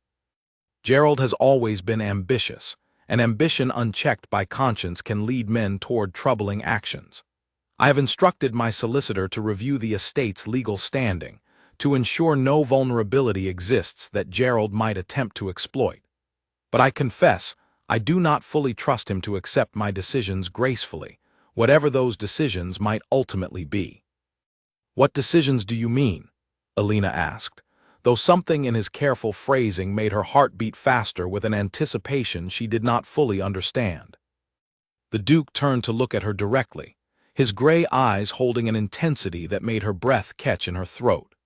"Gerald has always been ambitious, and ambition unchecked by conscience can lead men toward troubling actions. I have instructed my solicitor to review the estate's legal standing, to ensure no vulnerability exists that Gerald might attempt to exploit. But I confess, I do not fully trust him to accept my decisions gracefully, whatever those decisions might ultimately be." "What decisions do you mean?" Alina asked, though something in his careful phrasing made her heart beat faster with an anticipation she did not fully understand. The Duke turned to look at her directly, his gray eyes holding an intensity that made her breath catch in her throat.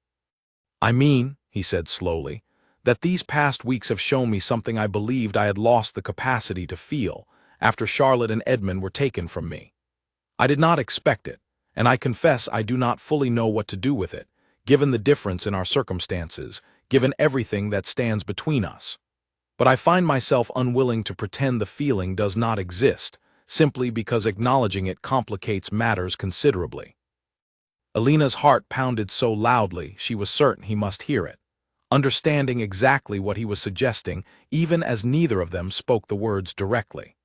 "I mean," he said slowly, "that these past weeks have shown me something I believed I had lost the capacity to feel after Charlotte and Edmund were taken from me. I did not expect it, and I confess I do not fully know what to do with it, given the difference in our circumstances, given everything that stands between us. But I find myself unwilling to pretend the feeling does not exist, simply because acknowledging it complicates matters considerably." Alina's heart pounded so loudly she was certain he must hear it, understanding exactly what he was suggesting, even as neither of them spoke the words directly.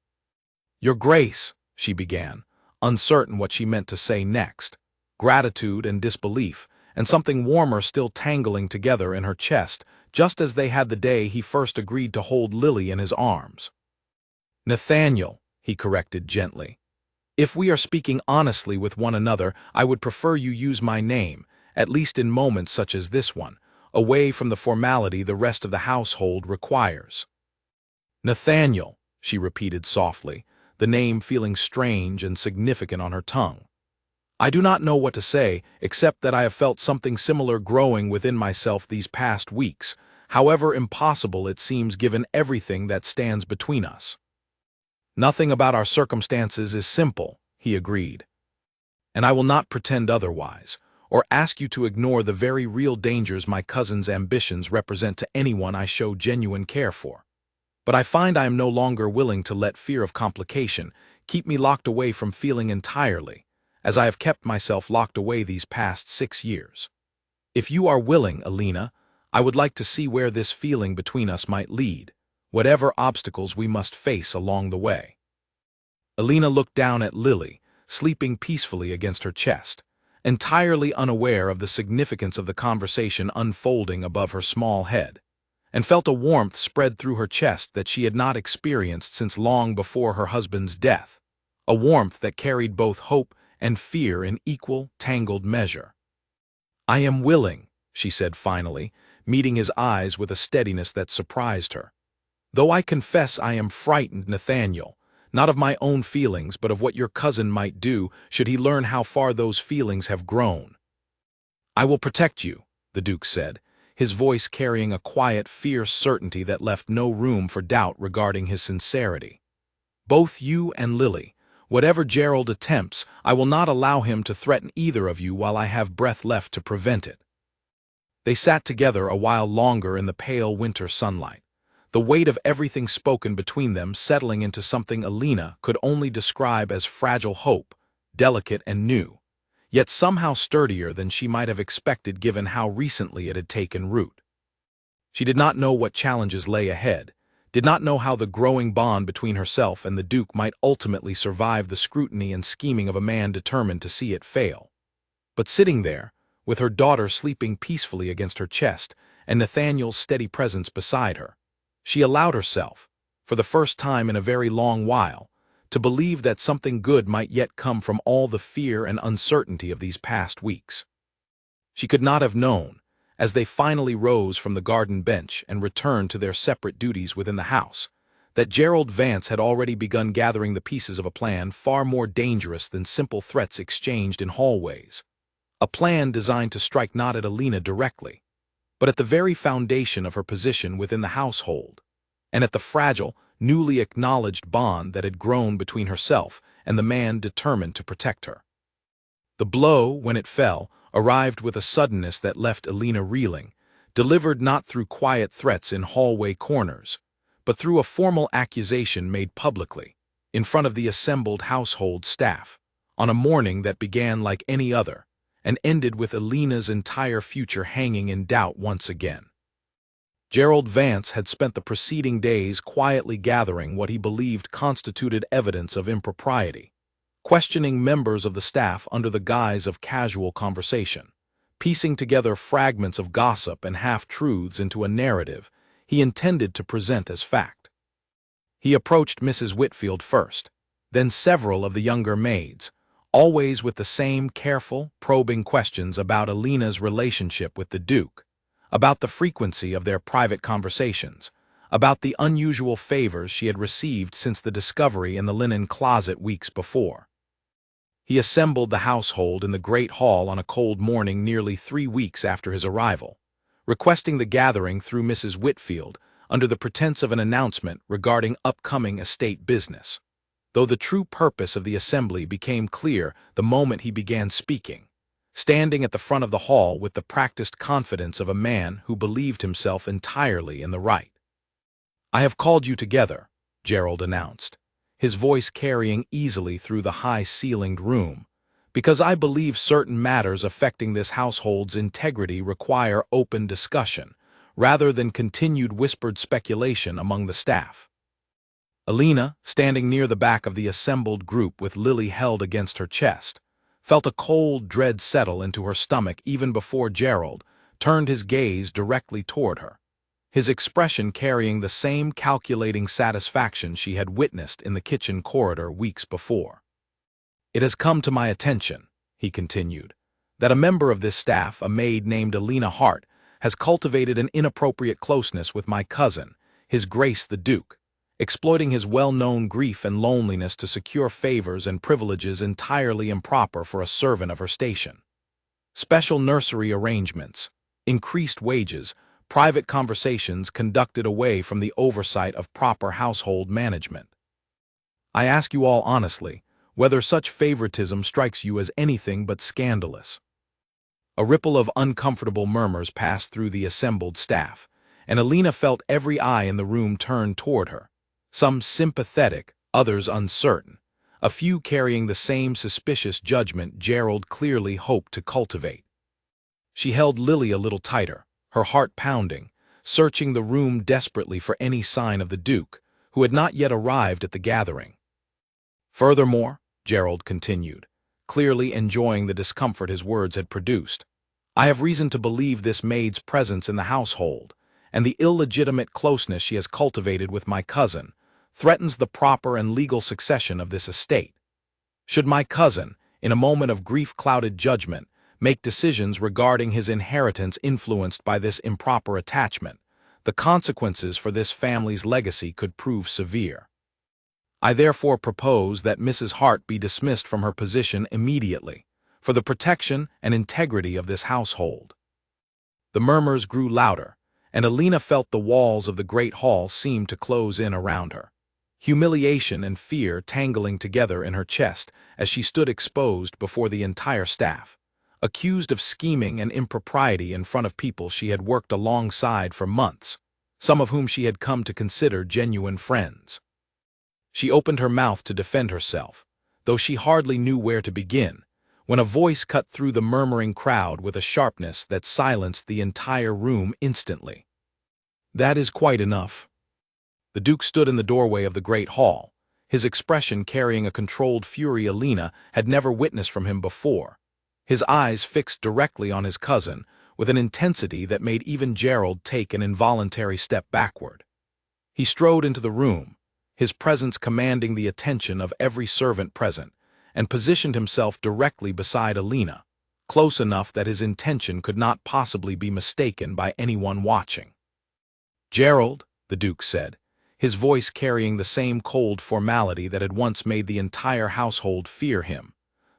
"Your Grace," she began, uncertain what she meant to say next, gratitude and disbelief, and something warmer still tangling together in her chest, just as they had the day he first agreed to hold Lily in his arms. "Nathaniel," he corrected gently. "If we are speaking honestly with one another, I would prefer you use my name, at least in moments such as this one, away from the formality the rest of the household requires." "Nathaniel," she repeated softly, the name feeling strange and significant on her tongue. "I do not know what to say, except that I have felt something similar growing within myself these past weeks, however impossible it seems given everything that stands between us." "Nothing about our circumstances is simple," he agreed. "And I will not pretend otherwise, or ask you to ignore the very real dangers my cousin's ambitions represent to anyone I show genuine care for. But I find I am no longer willing to let fear of complication keep me locked away from feeling entirely, as I have kept myself locked away these past 6 years. If you are willing, Alina, I would like to see where this feeling between us might lead, whatever obstacles we must face along the way." Alina looked down at Lily, sleeping peacefully against her chest, entirely unaware of the significance of the conversation unfolding above her small head, and felt a warmth spread through her chest that she had not experienced since long before her husband's death, a warmth that carried both hope and fear in equal, tangled measure. "I am willing," she said finally, meeting his eyes with a steadiness that surprised her. "Though I confess I am frightened, Nathaniel, not of my own feelings, but of what your cousin might do should he learn how far those feelings have grown." "I will protect you," the Duke said, his voice carrying a quiet, fierce certainty that left no room for doubt regarding his sincerity. "Both you and Lily. Whatever Gerald attempts, I will not allow him to threaten either of you while I have breath left to prevent it." They sat together a while longer in the pale winter sunlight, the weight of everything spoken between them settling into something Alina could only describe as fragile hope, delicate and new, yet somehow sturdier than she might have expected given how recently it had taken root. She did not know what challenges lay ahead, did not know how the growing bond between herself and the Duke might ultimately survive the scrutiny and scheming of a man determined to see it fail. But sitting there, with her daughter sleeping peacefully against her chest and Nathaniel's steady presence beside her, she allowed herself, for the first time in a very long while, to believe that something good might yet come from all the fear and uncertainty of these past weeks. She could not have known, as they finally rose from the garden bench and returned to their separate duties within the house, that Gerald Vance had already begun gathering the pieces of a plan far more dangerous than simple threats exchanged in hallways. A plan designed to strike not at Alina directly, but at the very foundation of her position within the household, and at the fragile, newly acknowledged bond that had grown between herself and the man determined to protect her. The blow, when it fell, arrived with a suddenness that left Alina reeling, delivered not through quiet threats in hallway corners, but through a formal accusation made publicly, in front of the assembled household staff, on a morning that began like any other, and ended with Alina's entire future hanging in doubt once again. Gerald Vance had spent the preceding days quietly gathering what he believed constituted evidence of impropriety, questioning members of the staff under the guise of casual conversation, piecing together fragments of gossip and half-truths into a narrative he intended to present as fact. He approached Mrs. Whitfield first, then several of the younger maids, always with the same careful, probing questions about Alina's relationship with the Duke, about the frequency of their private conversations, about the unusual favors she had received since the discovery in the linen closet weeks before. He assembled the household in the great hall on a cold morning nearly 3 weeks after his arrival, requesting the gathering through Mrs. Whitfield under the pretense of an announcement regarding upcoming estate business, though the true purpose of the assembly became clear the moment he began speaking, standing at the front of the hall with the practiced confidence of a man who believed himself entirely in the right. "I have called you together," Gerald announced, his voice carrying easily through the high-ceilinged room, "because I believe certain matters affecting this household's integrity require open discussion, rather than continued whispered speculation among the staff." Alina, standing near the back of the assembled group with Lily held against her chest, felt a cold dread settle into her stomach even before Gerald turned his gaze directly toward her, his expression carrying the same calculating satisfaction she had witnessed in the kitchen corridor weeks before. "It has come to my attention," he continued, "that a member of this staff, a maid named Alina Hart, has cultivated an inappropriate closeness with my cousin, His Grace the Duke, exploiting his well-known grief and loneliness to secure favors and privileges entirely improper for a servant of her station. Special nursery arrangements, increased wages, private conversations conducted away from the oversight of proper household management. I ask you all honestly, whether such favoritism strikes you as anything but scandalous." A ripple of uncomfortable murmurs passed through the assembled staff, and Alina felt every eye in the room turned toward her, some sympathetic, others uncertain, a few carrying the same suspicious judgment Gerald clearly hoped to cultivate. She held Lily a little tighter, her heart pounding, searching the room desperately for any sign of the Duke, who had not yet arrived at the gathering. "Furthermore," Gerald continued, clearly enjoying the discomfort his words had produced, "I have reason to believe this maid's presence in the household, and the illegitimate closeness she has cultivated with my cousin, threatens the proper and legal succession of this estate. Should my cousin, in a moment of grief-clouded judgment, make decisions regarding his inheritance influenced by this improper attachment, the consequences for this family's legacy could prove severe. I therefore propose that Mrs. Hart be dismissed from her position immediately, for the protection and integrity of this household." The murmurs grew louder, and Alina felt the walls of the great hall seem to close in around her, humiliation and fear tangling together in her chest as she stood exposed before the entire staff, accused of scheming and impropriety in front of people she had worked alongside for months, some of whom she had come to consider genuine friends. She opened her mouth to defend herself, though she hardly knew where to begin, when a voice cut through the murmuring crowd with a sharpness that silenced the entire room instantly. "That is quite enough." The Duke stood in the doorway of the great hall, his expression carrying a controlled fury Alina had never witnessed from him before, his eyes fixed directly on his cousin with an intensity that made even Gerald take an involuntary step backward. He strode into the room, his presence commanding the attention of every servant present, and positioned himself directly beside Alina, close enough that his intention could not possibly be mistaken by anyone watching. "Gerald," the Duke said, his voice carrying the same cold formality that had once made the entire household fear him,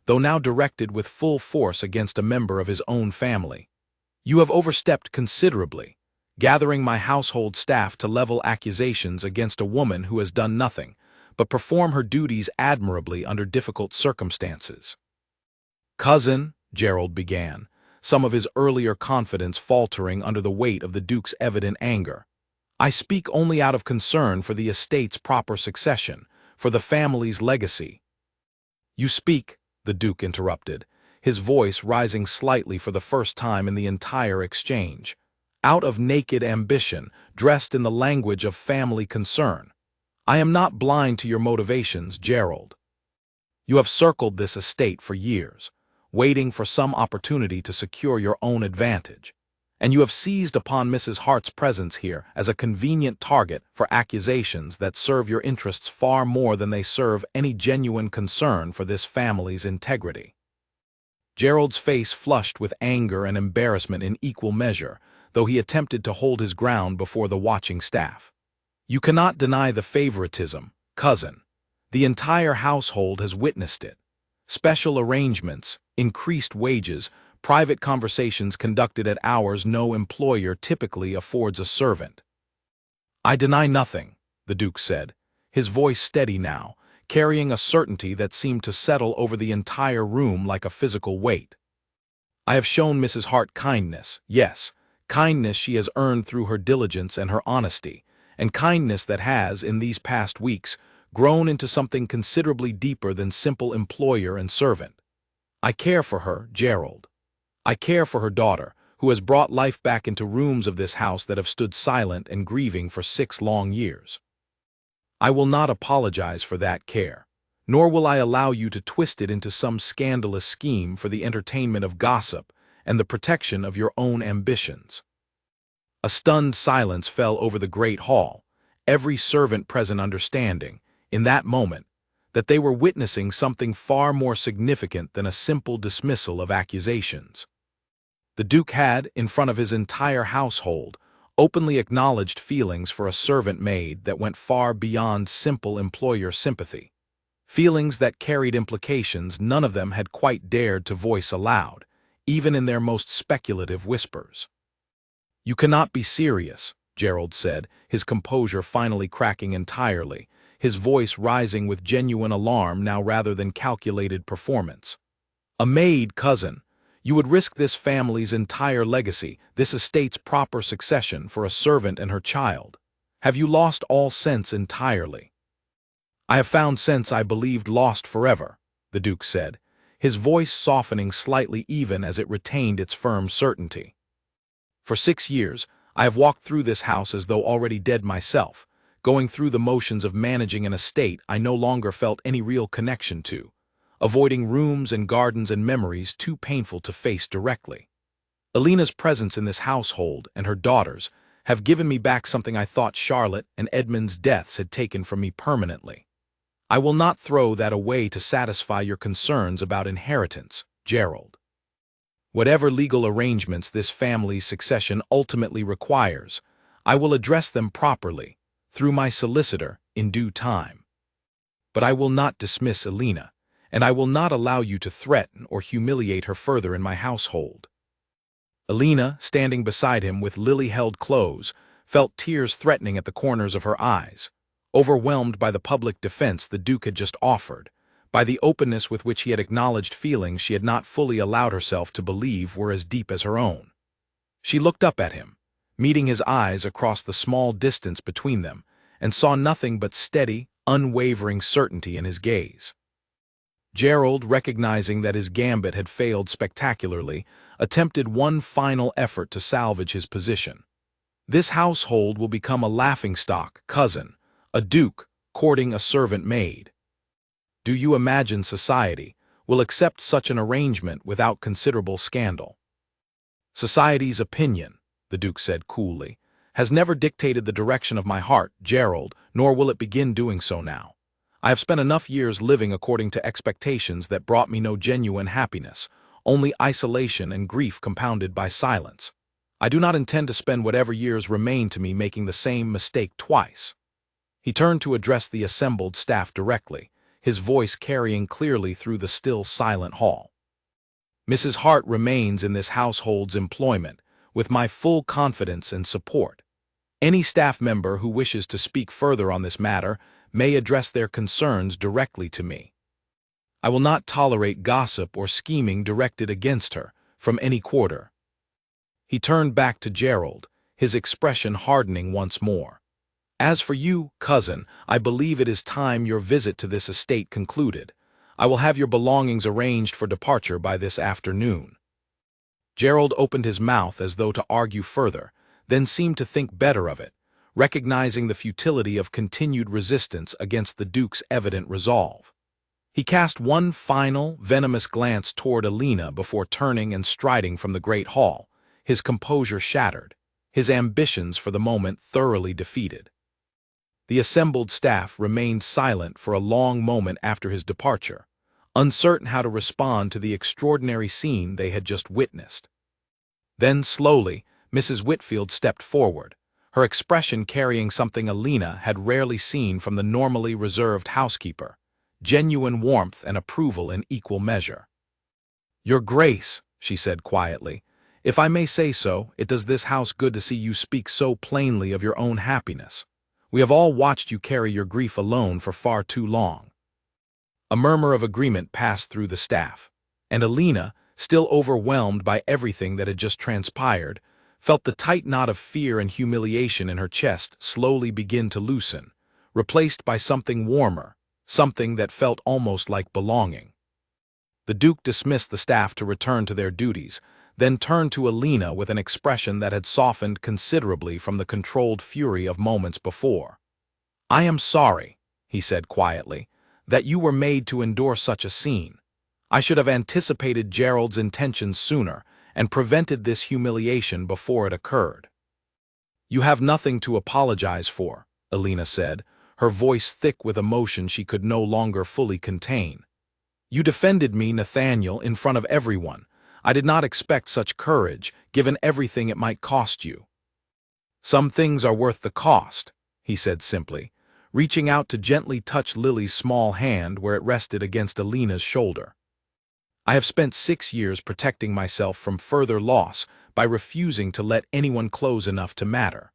though now directed with full force against a member of his own family, "you have overstepped considerably, gathering my household staff to level accusations against a woman who has done nothing but perform her duties admirably under difficult circumstances." "Cousin," Gerald began, some of his earlier confidence faltering under the weight of the Duke's evident anger, "I speak only out of concern for the estate's proper succession, for the family's legacy." "You speak," the Duke interrupted, his voice rising slightly for the first time in the entire exchange, "out of naked ambition, dressed in the language of family concern. I am not blind to your motivations, Gerald. You have circled this estate for years, waiting for some opportunity to secure your own advantage, and you have seized upon Mrs. Hart's presence here as a convenient target for accusations that serve your interests far more than they serve any genuine concern for this family's integrity." Gerald's face flushed with anger and embarrassment in equal measure, though he attempted to hold his ground before the watching staff. You cannot deny the favoritism, cousin. The entire household has witnessed it. Special arrangements, increased wages, private conversations conducted at hours no employer typically affords a servant. I deny nothing, the Duke said, his voice steady now, carrying a certainty that seemed to settle over the entire room like a physical weight. I have shown Mrs. Hart kindness, yes, kindness she has earned through her diligence and her honesty, and kindness that has, in these past weeks, grown into something considerably deeper than simple employer and servant. I care for her, Gerald. I care for her daughter, who has brought life back into rooms of this house that have stood silent and grieving for 6 long years. I will not apologize for that care, nor will I allow you to twist it into some scandalous scheme for the entertainment of gossip and the protection of your own ambitions. A stunned silence fell over the great hall, every servant present understanding, in that moment, that they were witnessing something far more significant than a simple dismissal of accusations. The Duke had, in front of his entire household, openly acknowledged feelings for a servant maid that went far beyond simple employer sympathy. Feelings that carried implications none of them had quite dared to voice aloud, even in their most speculative whispers. "You cannot be serious," Gerald said, his composure finally cracking entirely, his voice rising with genuine alarm now rather than calculated performance. "A maid, cousin. You would risk this family's entire legacy, this estate's proper succession, for a servant and her child. Have you lost all sense entirely?" "I have found sense I believed lost forever," the Duke said, his voice softening slightly even as it retained its firm certainty. "For 6 years, I have walked through this house as though already dead myself, going through the motions of managing an estate I no longer felt any real connection to, avoiding rooms and gardens and memories too painful to face directly. Alina's presence in this household and her daughters have given me back something I thought Charlotte and Edmund's deaths had taken from me permanently. I will not throw that away to satisfy your concerns about inheritance, Gerald. Whatever legal arrangements this family's succession ultimately requires, I will address them properly, through my solicitor, in due time. But I will not dismiss Alina, and I will not allow you to threaten or humiliate her further in my household." Alina, standing beside him with lily-held clothes, felt tears threatening at the corners of her eyes, overwhelmed by the public defense the Duke had just offered, by the openness with which he had acknowledged feelings she had not fully allowed herself to believe were as deep as her own. She looked up at him, meeting his eyes across the small distance between them, and saw nothing but steady, unwavering certainty in his gaze. Gerald, recognizing that his gambit had failed spectacularly, attempted one final effort to salvage his position. "This household will become a laughingstock, cousin, a duke courting a servant maid. Do you imagine society will accept such an arrangement without considerable scandal?" "Society's opinion," the Duke said coolly, "has never dictated the direction of my heart, Gerald, nor will it begin doing so now. I have spent enough years living according to expectations that brought me no genuine happiness, only isolation and grief compounded by silence. I do not intend to spend whatever years remain to me making the same mistake twice." He turned to address the assembled staff directly, his voice carrying clearly through the still silent hall. "Mrs. Hart remains in this household's employment, with my full confidence and support. Any staff member who wishes to speak further on this matter may address their concerns directly to me. I will not tolerate gossip or scheming directed against her, from any quarter." He turned back to Gerald, his expression hardening once more. "As for you, cousin, I believe it is time your visit to this estate concluded. I will have your belongings arranged for departure by this afternoon." Gerald opened his mouth as though to argue further, then seemed to think better of it, recognizing the futility of continued resistance against the Duke's evident resolve. He cast one final, venomous glance toward Alina before turning and striding from the great hall, his composure shattered, his ambitions for the moment thoroughly defeated. The assembled staff remained silent for a long moment after his departure, uncertain how to respond to the extraordinary scene they had just witnessed. Then, slowly, Mrs. Whitfield stepped forward, her expression carrying something Alina had rarely seen from the normally reserved housekeeper, genuine warmth and approval in equal measure. "Your Grace," she said quietly, "if I may say so, it does this house good to see you speak so plainly of your own happiness. We have all watched you carry your grief alone for far too long." A murmur of agreement passed through the staff, and Alina, still overwhelmed by everything that had just transpired, felt the tight knot of fear and humiliation in her chest slowly begin to loosen, replaced by something warmer, something that felt almost like belonging. The Duke dismissed the staff to return to their duties, then turned to Alina with an expression that had softened considerably from the controlled fury of moments before. "I am sorry," he said quietly, "that you were made to endure such a scene. I should have anticipated Gerald's intentions sooner and prevented this humiliation before it occurred." "You have nothing to apologize for," Alina said, her voice thick with emotion she could no longer fully contain. "You defended me, Nathaniel, in front of everyone. I did not expect such courage, given everything it might cost you." "Some things are worth the cost," he said simply, reaching out to gently touch Lily's small hand where it rested against Alina's shoulder. "I have spent 6 years protecting myself from further loss by refusing to let anyone close enough to matter.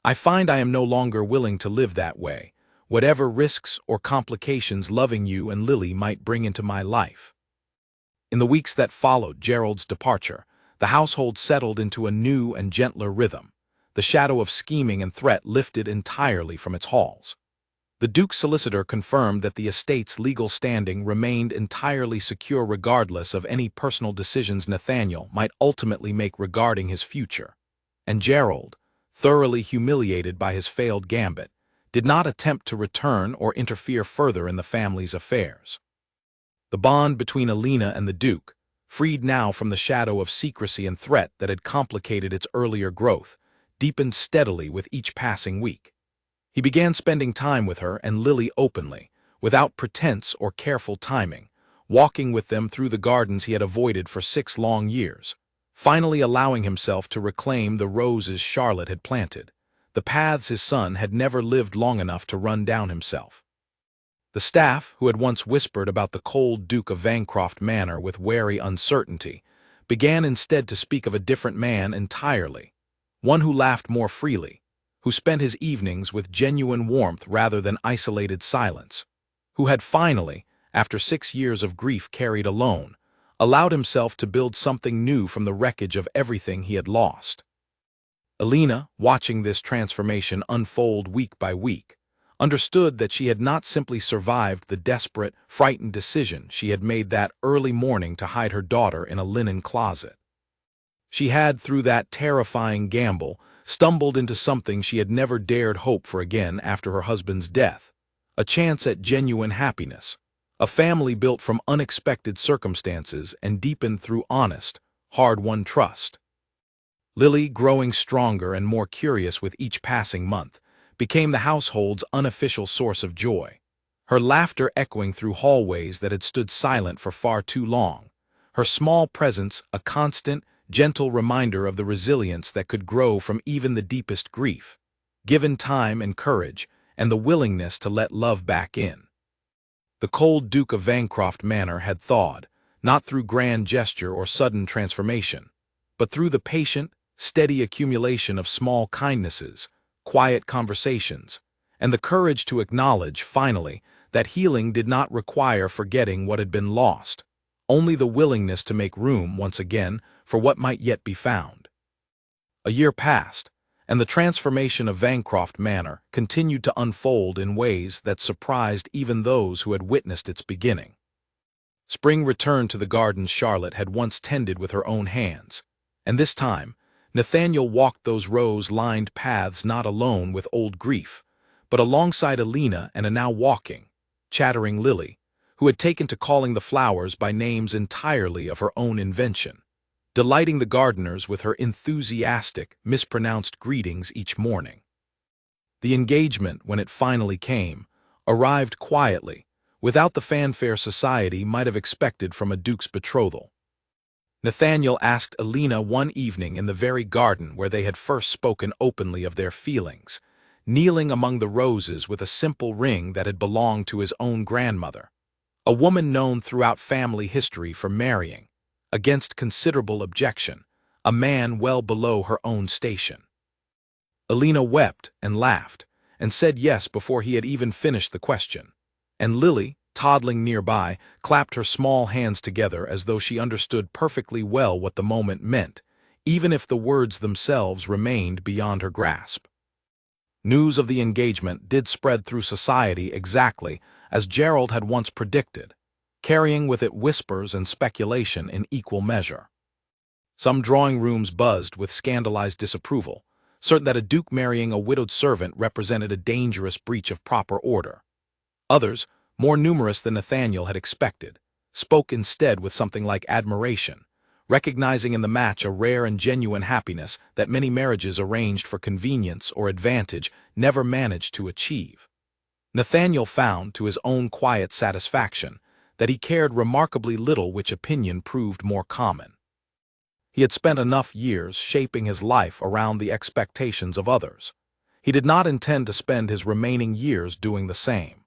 I find I am no longer willing to live that way, whatever risks or complications loving you and Lily might bring into my life." In the weeks that followed Gerald's departure, the household settled into a new and gentler rhythm. The shadow of scheming and threat lifted entirely from its halls. The Duke's solicitor confirmed that the estate's legal standing remained entirely secure regardless of any personal decisions Nathaniel might ultimately make regarding his future. And Gerald, thoroughly humiliated by his failed gambit, did not attempt to return or interfere further in the family's affairs. The bond between Alina and the Duke, freed now from the shadow of secrecy and threat that had complicated its earlier growth, deepened steadily with each passing week. He began spending time with her and Lily openly, without pretense or careful timing, walking with them through the gardens he had avoided for 6 long years, finally allowing himself to reclaim the roses Charlotte had planted, the paths his son had never lived long enough to run down himself. The staff, who had once whispered about the cold Duke of Vancroft Manor with wary uncertainty, began instead to speak of a different man entirely, one who laughed more freely, who spent his evenings with genuine warmth rather than isolated silence, who had finally, after 6 years of grief carried alone, allowed himself to build something new from the wreckage of everything he had lost. Alina, watching this transformation unfold week by week, understood that she had not simply survived the desperate, frightened decision she had made that early morning to hide her daughter in a linen closet. She had, through that terrifying gamble, stumbled into something she had never dared hope for again after her husband's death, a chance at genuine happiness, a family built from unexpected circumstances and deepened through honest, hard-won trust. Lily, growing stronger and more curious with each passing month, became the household's unofficial source of joy, her laughter echoing through hallways that had stood silent for far too long, her small presence a constant, gentle reminder of the resilience that could grow from even the deepest grief, given time and courage and the willingness to let love back in. The cold Duke of Vancroft Manor had thawed, not through grand gesture or sudden transformation, but through the patient, steady accumulation of small kindnesses, quiet conversations, and the courage to acknowledge, finally, that healing did not require forgetting what had been lost, only the willingness to make room, once again, for what might yet be found. A year passed, and the transformation of Vancroft Manor continued to unfold in ways that surprised even those who had witnessed its beginning. Spring returned to the gardens Charlotte had once tended with her own hands, and this time, Nathaniel walked those rose-lined paths not alone with old grief, but alongside Alina and a now walking, chattering Lily, who had taken to calling the flowers by names entirely of her own invention, delighting the gardeners with her enthusiastic, mispronounced greetings each morning. The engagement, when it finally came, arrived quietly, without the fanfare society might have expected from a duke's betrothal. Nathaniel asked Alina one evening in the very garden where they had first spoken openly of their feelings, kneeling among the roses with a simple ring that had belonged to his own grandmother, a woman known throughout family history for marrying, against considerable objection, a man well below her own station. Alina wept and laughed, and said yes before he had even finished the question, and Lily, toddling nearby, clapped her small hands together as though she understood perfectly well what the moment meant, even if the words themselves remained beyond her grasp. News of the engagement did spread through society exactly as Gerald had once predicted, carrying with it whispers and speculation in equal measure. Some drawing rooms buzzed with scandalized disapproval, certain that a duke marrying a widowed servant represented a dangerous breach of proper order. Others, more numerous than Nathaniel had expected, spoke instead with something like admiration, recognizing in the match a rare and genuine happiness that many marriages arranged for convenience or advantage never managed to achieve. Nathaniel found, to his own quiet satisfaction, that he cared remarkably little which opinion proved more common. He had spent enough years shaping his life around the expectations of others. He did not intend to spend his remaining years doing the same.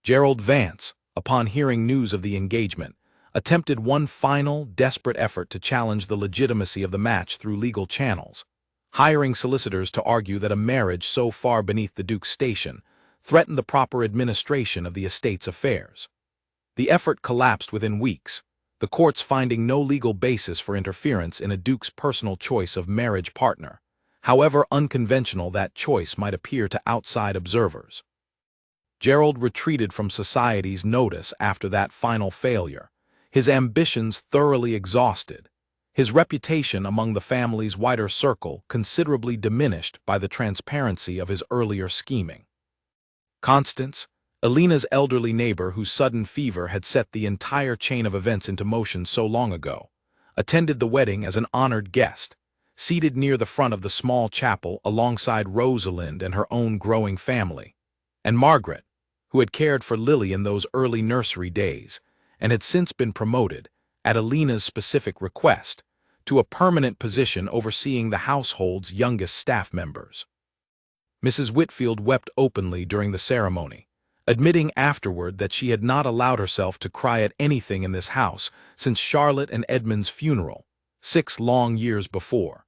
Gerald Vance, upon hearing news of the engagement, attempted one final, desperate effort to challenge the legitimacy of the match through legal channels, hiring solicitors to argue that a marriage so far beneath the Duke's station threatened the proper administration of the estate's affairs. The effort collapsed within weeks, the courts finding no legal basis for interference in a Duke's personal choice of marriage partner, however unconventional that choice might appear to outside observers. Gerald retreated from society's notice after that final failure, his ambitions thoroughly exhausted, his reputation among the family's wider circle considerably diminished by the transparency of his earlier scheming. Constance, Alina's elderly neighbor whose sudden fever had set the entire chain of events into motion so long ago, attended the wedding as an honored guest, seated near the front of the small chapel alongside Rosalind and her own growing family, and Margaret, who had cared for Lily in those early nursery days, and had since been promoted, at Alina's specific request, to a permanent position overseeing the household's youngest staff members. Mrs. Whitfield wept openly during the ceremony, admitting afterward that she had not allowed herself to cry at anything in this house since Charlotte and Edmund's funeral, 6 long years before.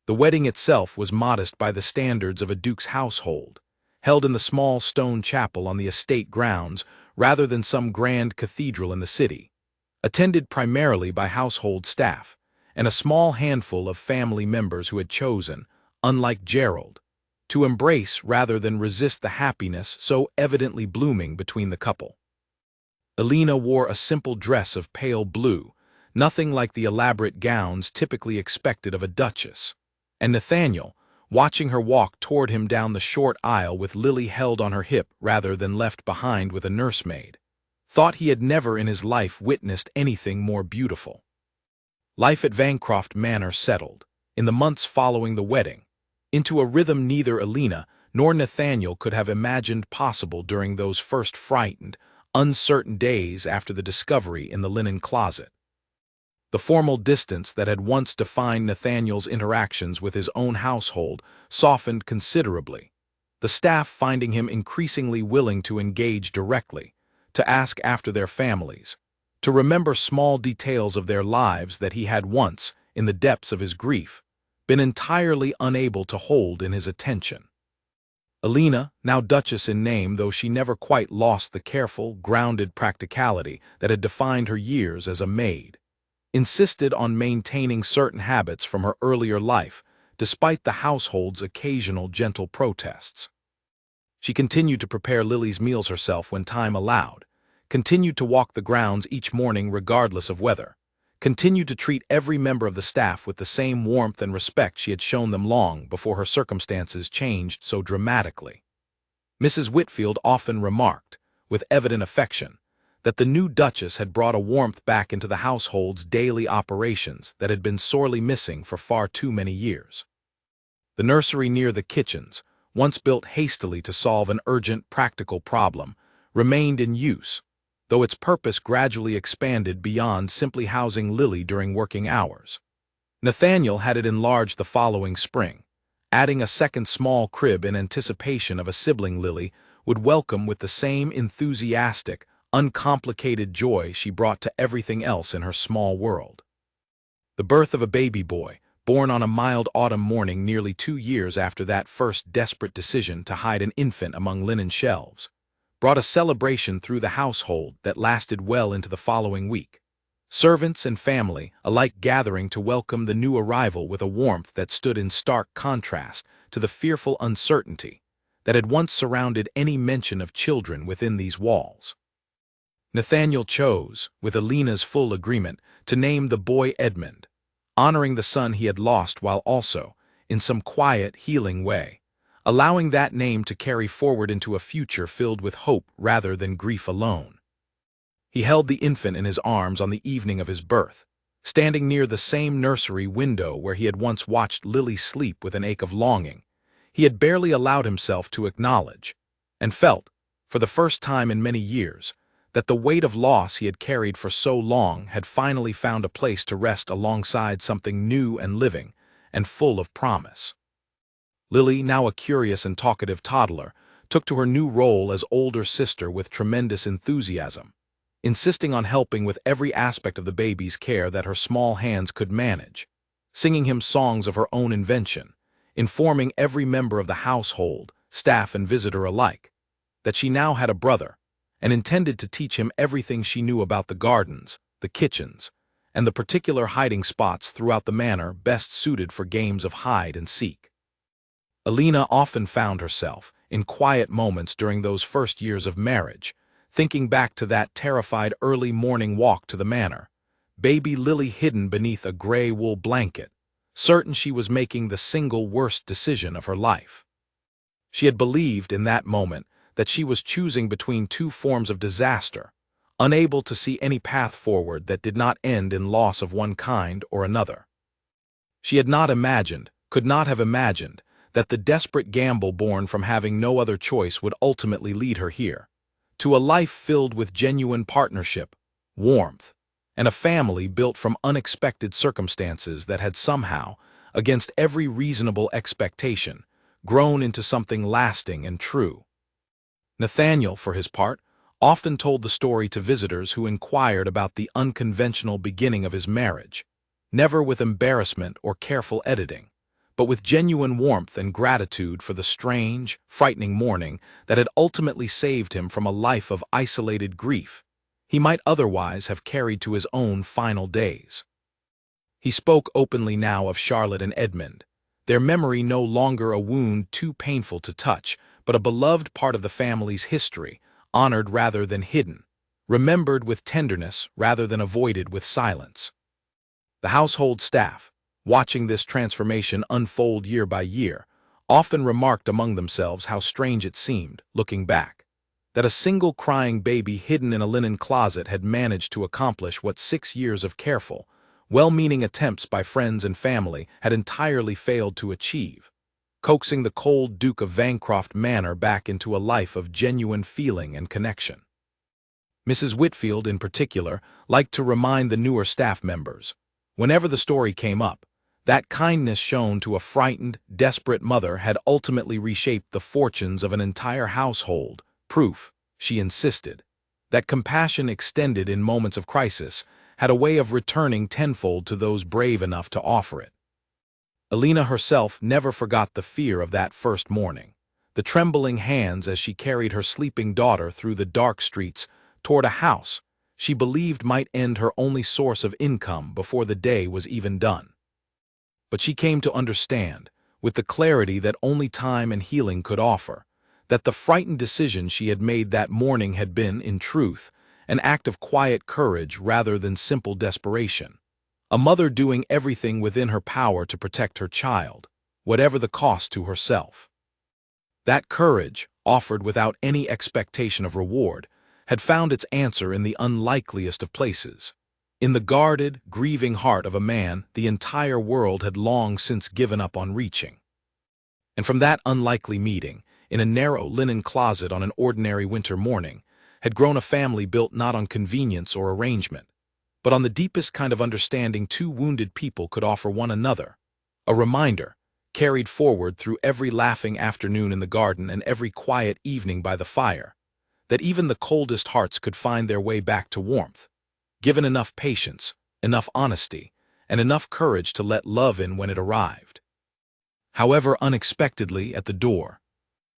The wedding itself was modest by the standards of a duke's household, held in the small stone chapel on the estate grounds rather than some grand cathedral in the city, attended primarily by household staff and a small handful of family members who had chosen, unlike Gerald, to embrace rather than resist the happiness so evidently blooming between the couple. Alina wore a simple dress of pale blue, nothing like the elaborate gowns typically expected of a duchess, and Nathaniel, watching her walk toward him down the short aisle with Lily held on her hip rather than left behind with a nursemaid, thought he had never in his life witnessed anything more beautiful. Life at Vancroft Manor settled, in the months following the wedding, into a rhythm neither Alina nor Nathaniel could have imagined possible during those first frightened, uncertain days after the discovery in the linen closet. The formal distance that had once defined Nathaniel's interactions with his own household softened considerably, the staff finding him increasingly willing to engage directly, to ask after their families, to remember small details of their lives that he had once, in the depths of his grief, been entirely unable to hold in his attention. Alina, now Duchess in name though she never quite lost the careful, grounded practicality that had defined her years as a maid, insisted on maintaining certain habits from her earlier life, despite the household's occasional gentle protests. She continued to prepare Lily's meals herself when time allowed, continued to walk the grounds each morning regardless of weather, continued to treat every member of the staff with the same warmth and respect she had shown them long before her circumstances changed so dramatically. Mrs. Whitfield often remarked, with evident affection, that the new Duchess had brought a warmth back into the household's daily operations that had been sorely missing for far too many years. The nursery near the kitchens, once built hastily to solve an urgent practical problem, remained in use, though its purpose gradually expanded beyond simply housing Lily during working hours. Nathaniel had it enlarged the following spring, adding a second small crib in anticipation of a sibling Lily would welcome with the same enthusiastic, uncomplicated joy she brought to everything else in her small world. The birth of a baby boy, born on a mild autumn morning nearly 2 years after that first desperate decision to hide an infant among linen shelves, brought a celebration through the household that lasted well into the following week. Servants and family alike gathering to welcome the new arrival with a warmth that stood in stark contrast to the fearful uncertainty that had once surrounded any mention of children within these walls. Nathaniel chose, with Alina's full agreement, to name the boy Edmund, honoring the son he had lost while also, in some quiet, healing way, allowing that name to carry forward into a future filled with hope rather than grief alone. He held the infant in his arms on the evening of his birth, standing near the same nursery window where he had once watched Lily sleep with an ache of longing he had barely allowed himself to acknowledge, and felt, for the first time in many years, that the weight of loss he had carried for so long had finally found a place to rest alongside something new and living, and full of promise. Lily, now a curious and talkative toddler, took to her new role as older sister with tremendous enthusiasm, insisting on helping with every aspect of the baby's care that her small hands could manage, singing him songs of her own invention, informing every member of the household, staff and visitor alike, that she now had a brother, and intended to teach him everything she knew about the gardens, the kitchens, and the particular hiding spots throughout the manor best suited for games of hide and seek. Alina often found herself, in quiet moments during those first years of marriage, thinking back to that terrified early morning walk to the manor, baby Lily hidden beneath a gray wool blanket, certain she was making the single worst decision of her life. She had believed in that moment that she was choosing between two forms of disaster, unable to see any path forward that did not end in loss of one kind or another. She had not imagined, could not have imagined, that the desperate gamble born from having no other choice would ultimately lead her here, to a life filled with genuine partnership, warmth, and a family built from unexpected circumstances that had somehow, against every reasonable expectation, grown into something lasting and true. Nathaniel, for his part, often told the story to visitors who inquired about the unconventional beginning of his marriage, never with embarrassment or careful editing, but with genuine warmth and gratitude for the strange, frightening morning that had ultimately saved him from a life of isolated grief he might otherwise have carried to his own final days. He spoke openly now of Charlotte and Edmund, their memory no longer a wound too painful to touch, but a beloved part of the family's history, honored rather than hidden, remembered with tenderness rather than avoided with silence. The household staff, watching this transformation unfold year by year, often remarked among themselves how strange it seemed, looking back, that a single crying baby hidden in a linen closet had managed to accomplish what 6 years of careful, well-meaning attempts by friends and family had entirely failed to achieve, coaxing the cold Duke of Vancroft Manor back into a life of genuine feeling and connection. Mrs. Whitfield, in particular, liked to remind the newer staff members, whenever the story came up, that kindness shown to a frightened, desperate mother had ultimately reshaped the fortunes of an entire household, proof, she insisted, that compassion extended in moments of crisis had a way of returning tenfold to those brave enough to offer it. Alina herself never forgot the fear of that first morning, the trembling hands as she carried her sleeping daughter through the dark streets toward a house she believed might end her only source of income before the day was even done. But she came to understand, with the clarity that only time and healing could offer, that the frightened decision she had made that morning had been, in truth, an act of quiet courage rather than simple desperation. A mother doing everything within her power to protect her child, whatever the cost to herself. That courage, offered without any expectation of reward, had found its answer in the unlikeliest of places, in the guarded, grieving heart of a man the entire world had long since given up on reaching. And from that unlikely meeting, in a narrow linen closet on an ordinary winter morning, had grown a family built not on convenience or arrangement, but on the deepest kind of understanding two wounded people could offer one another. A reminder, carried forward through every laughing afternoon in the garden and every quiet evening by the fire, that even the coldest hearts could find their way back to warmth, given enough patience, enough honesty, and enough courage to let love in when it arrived. However, unexpectedly, at the door,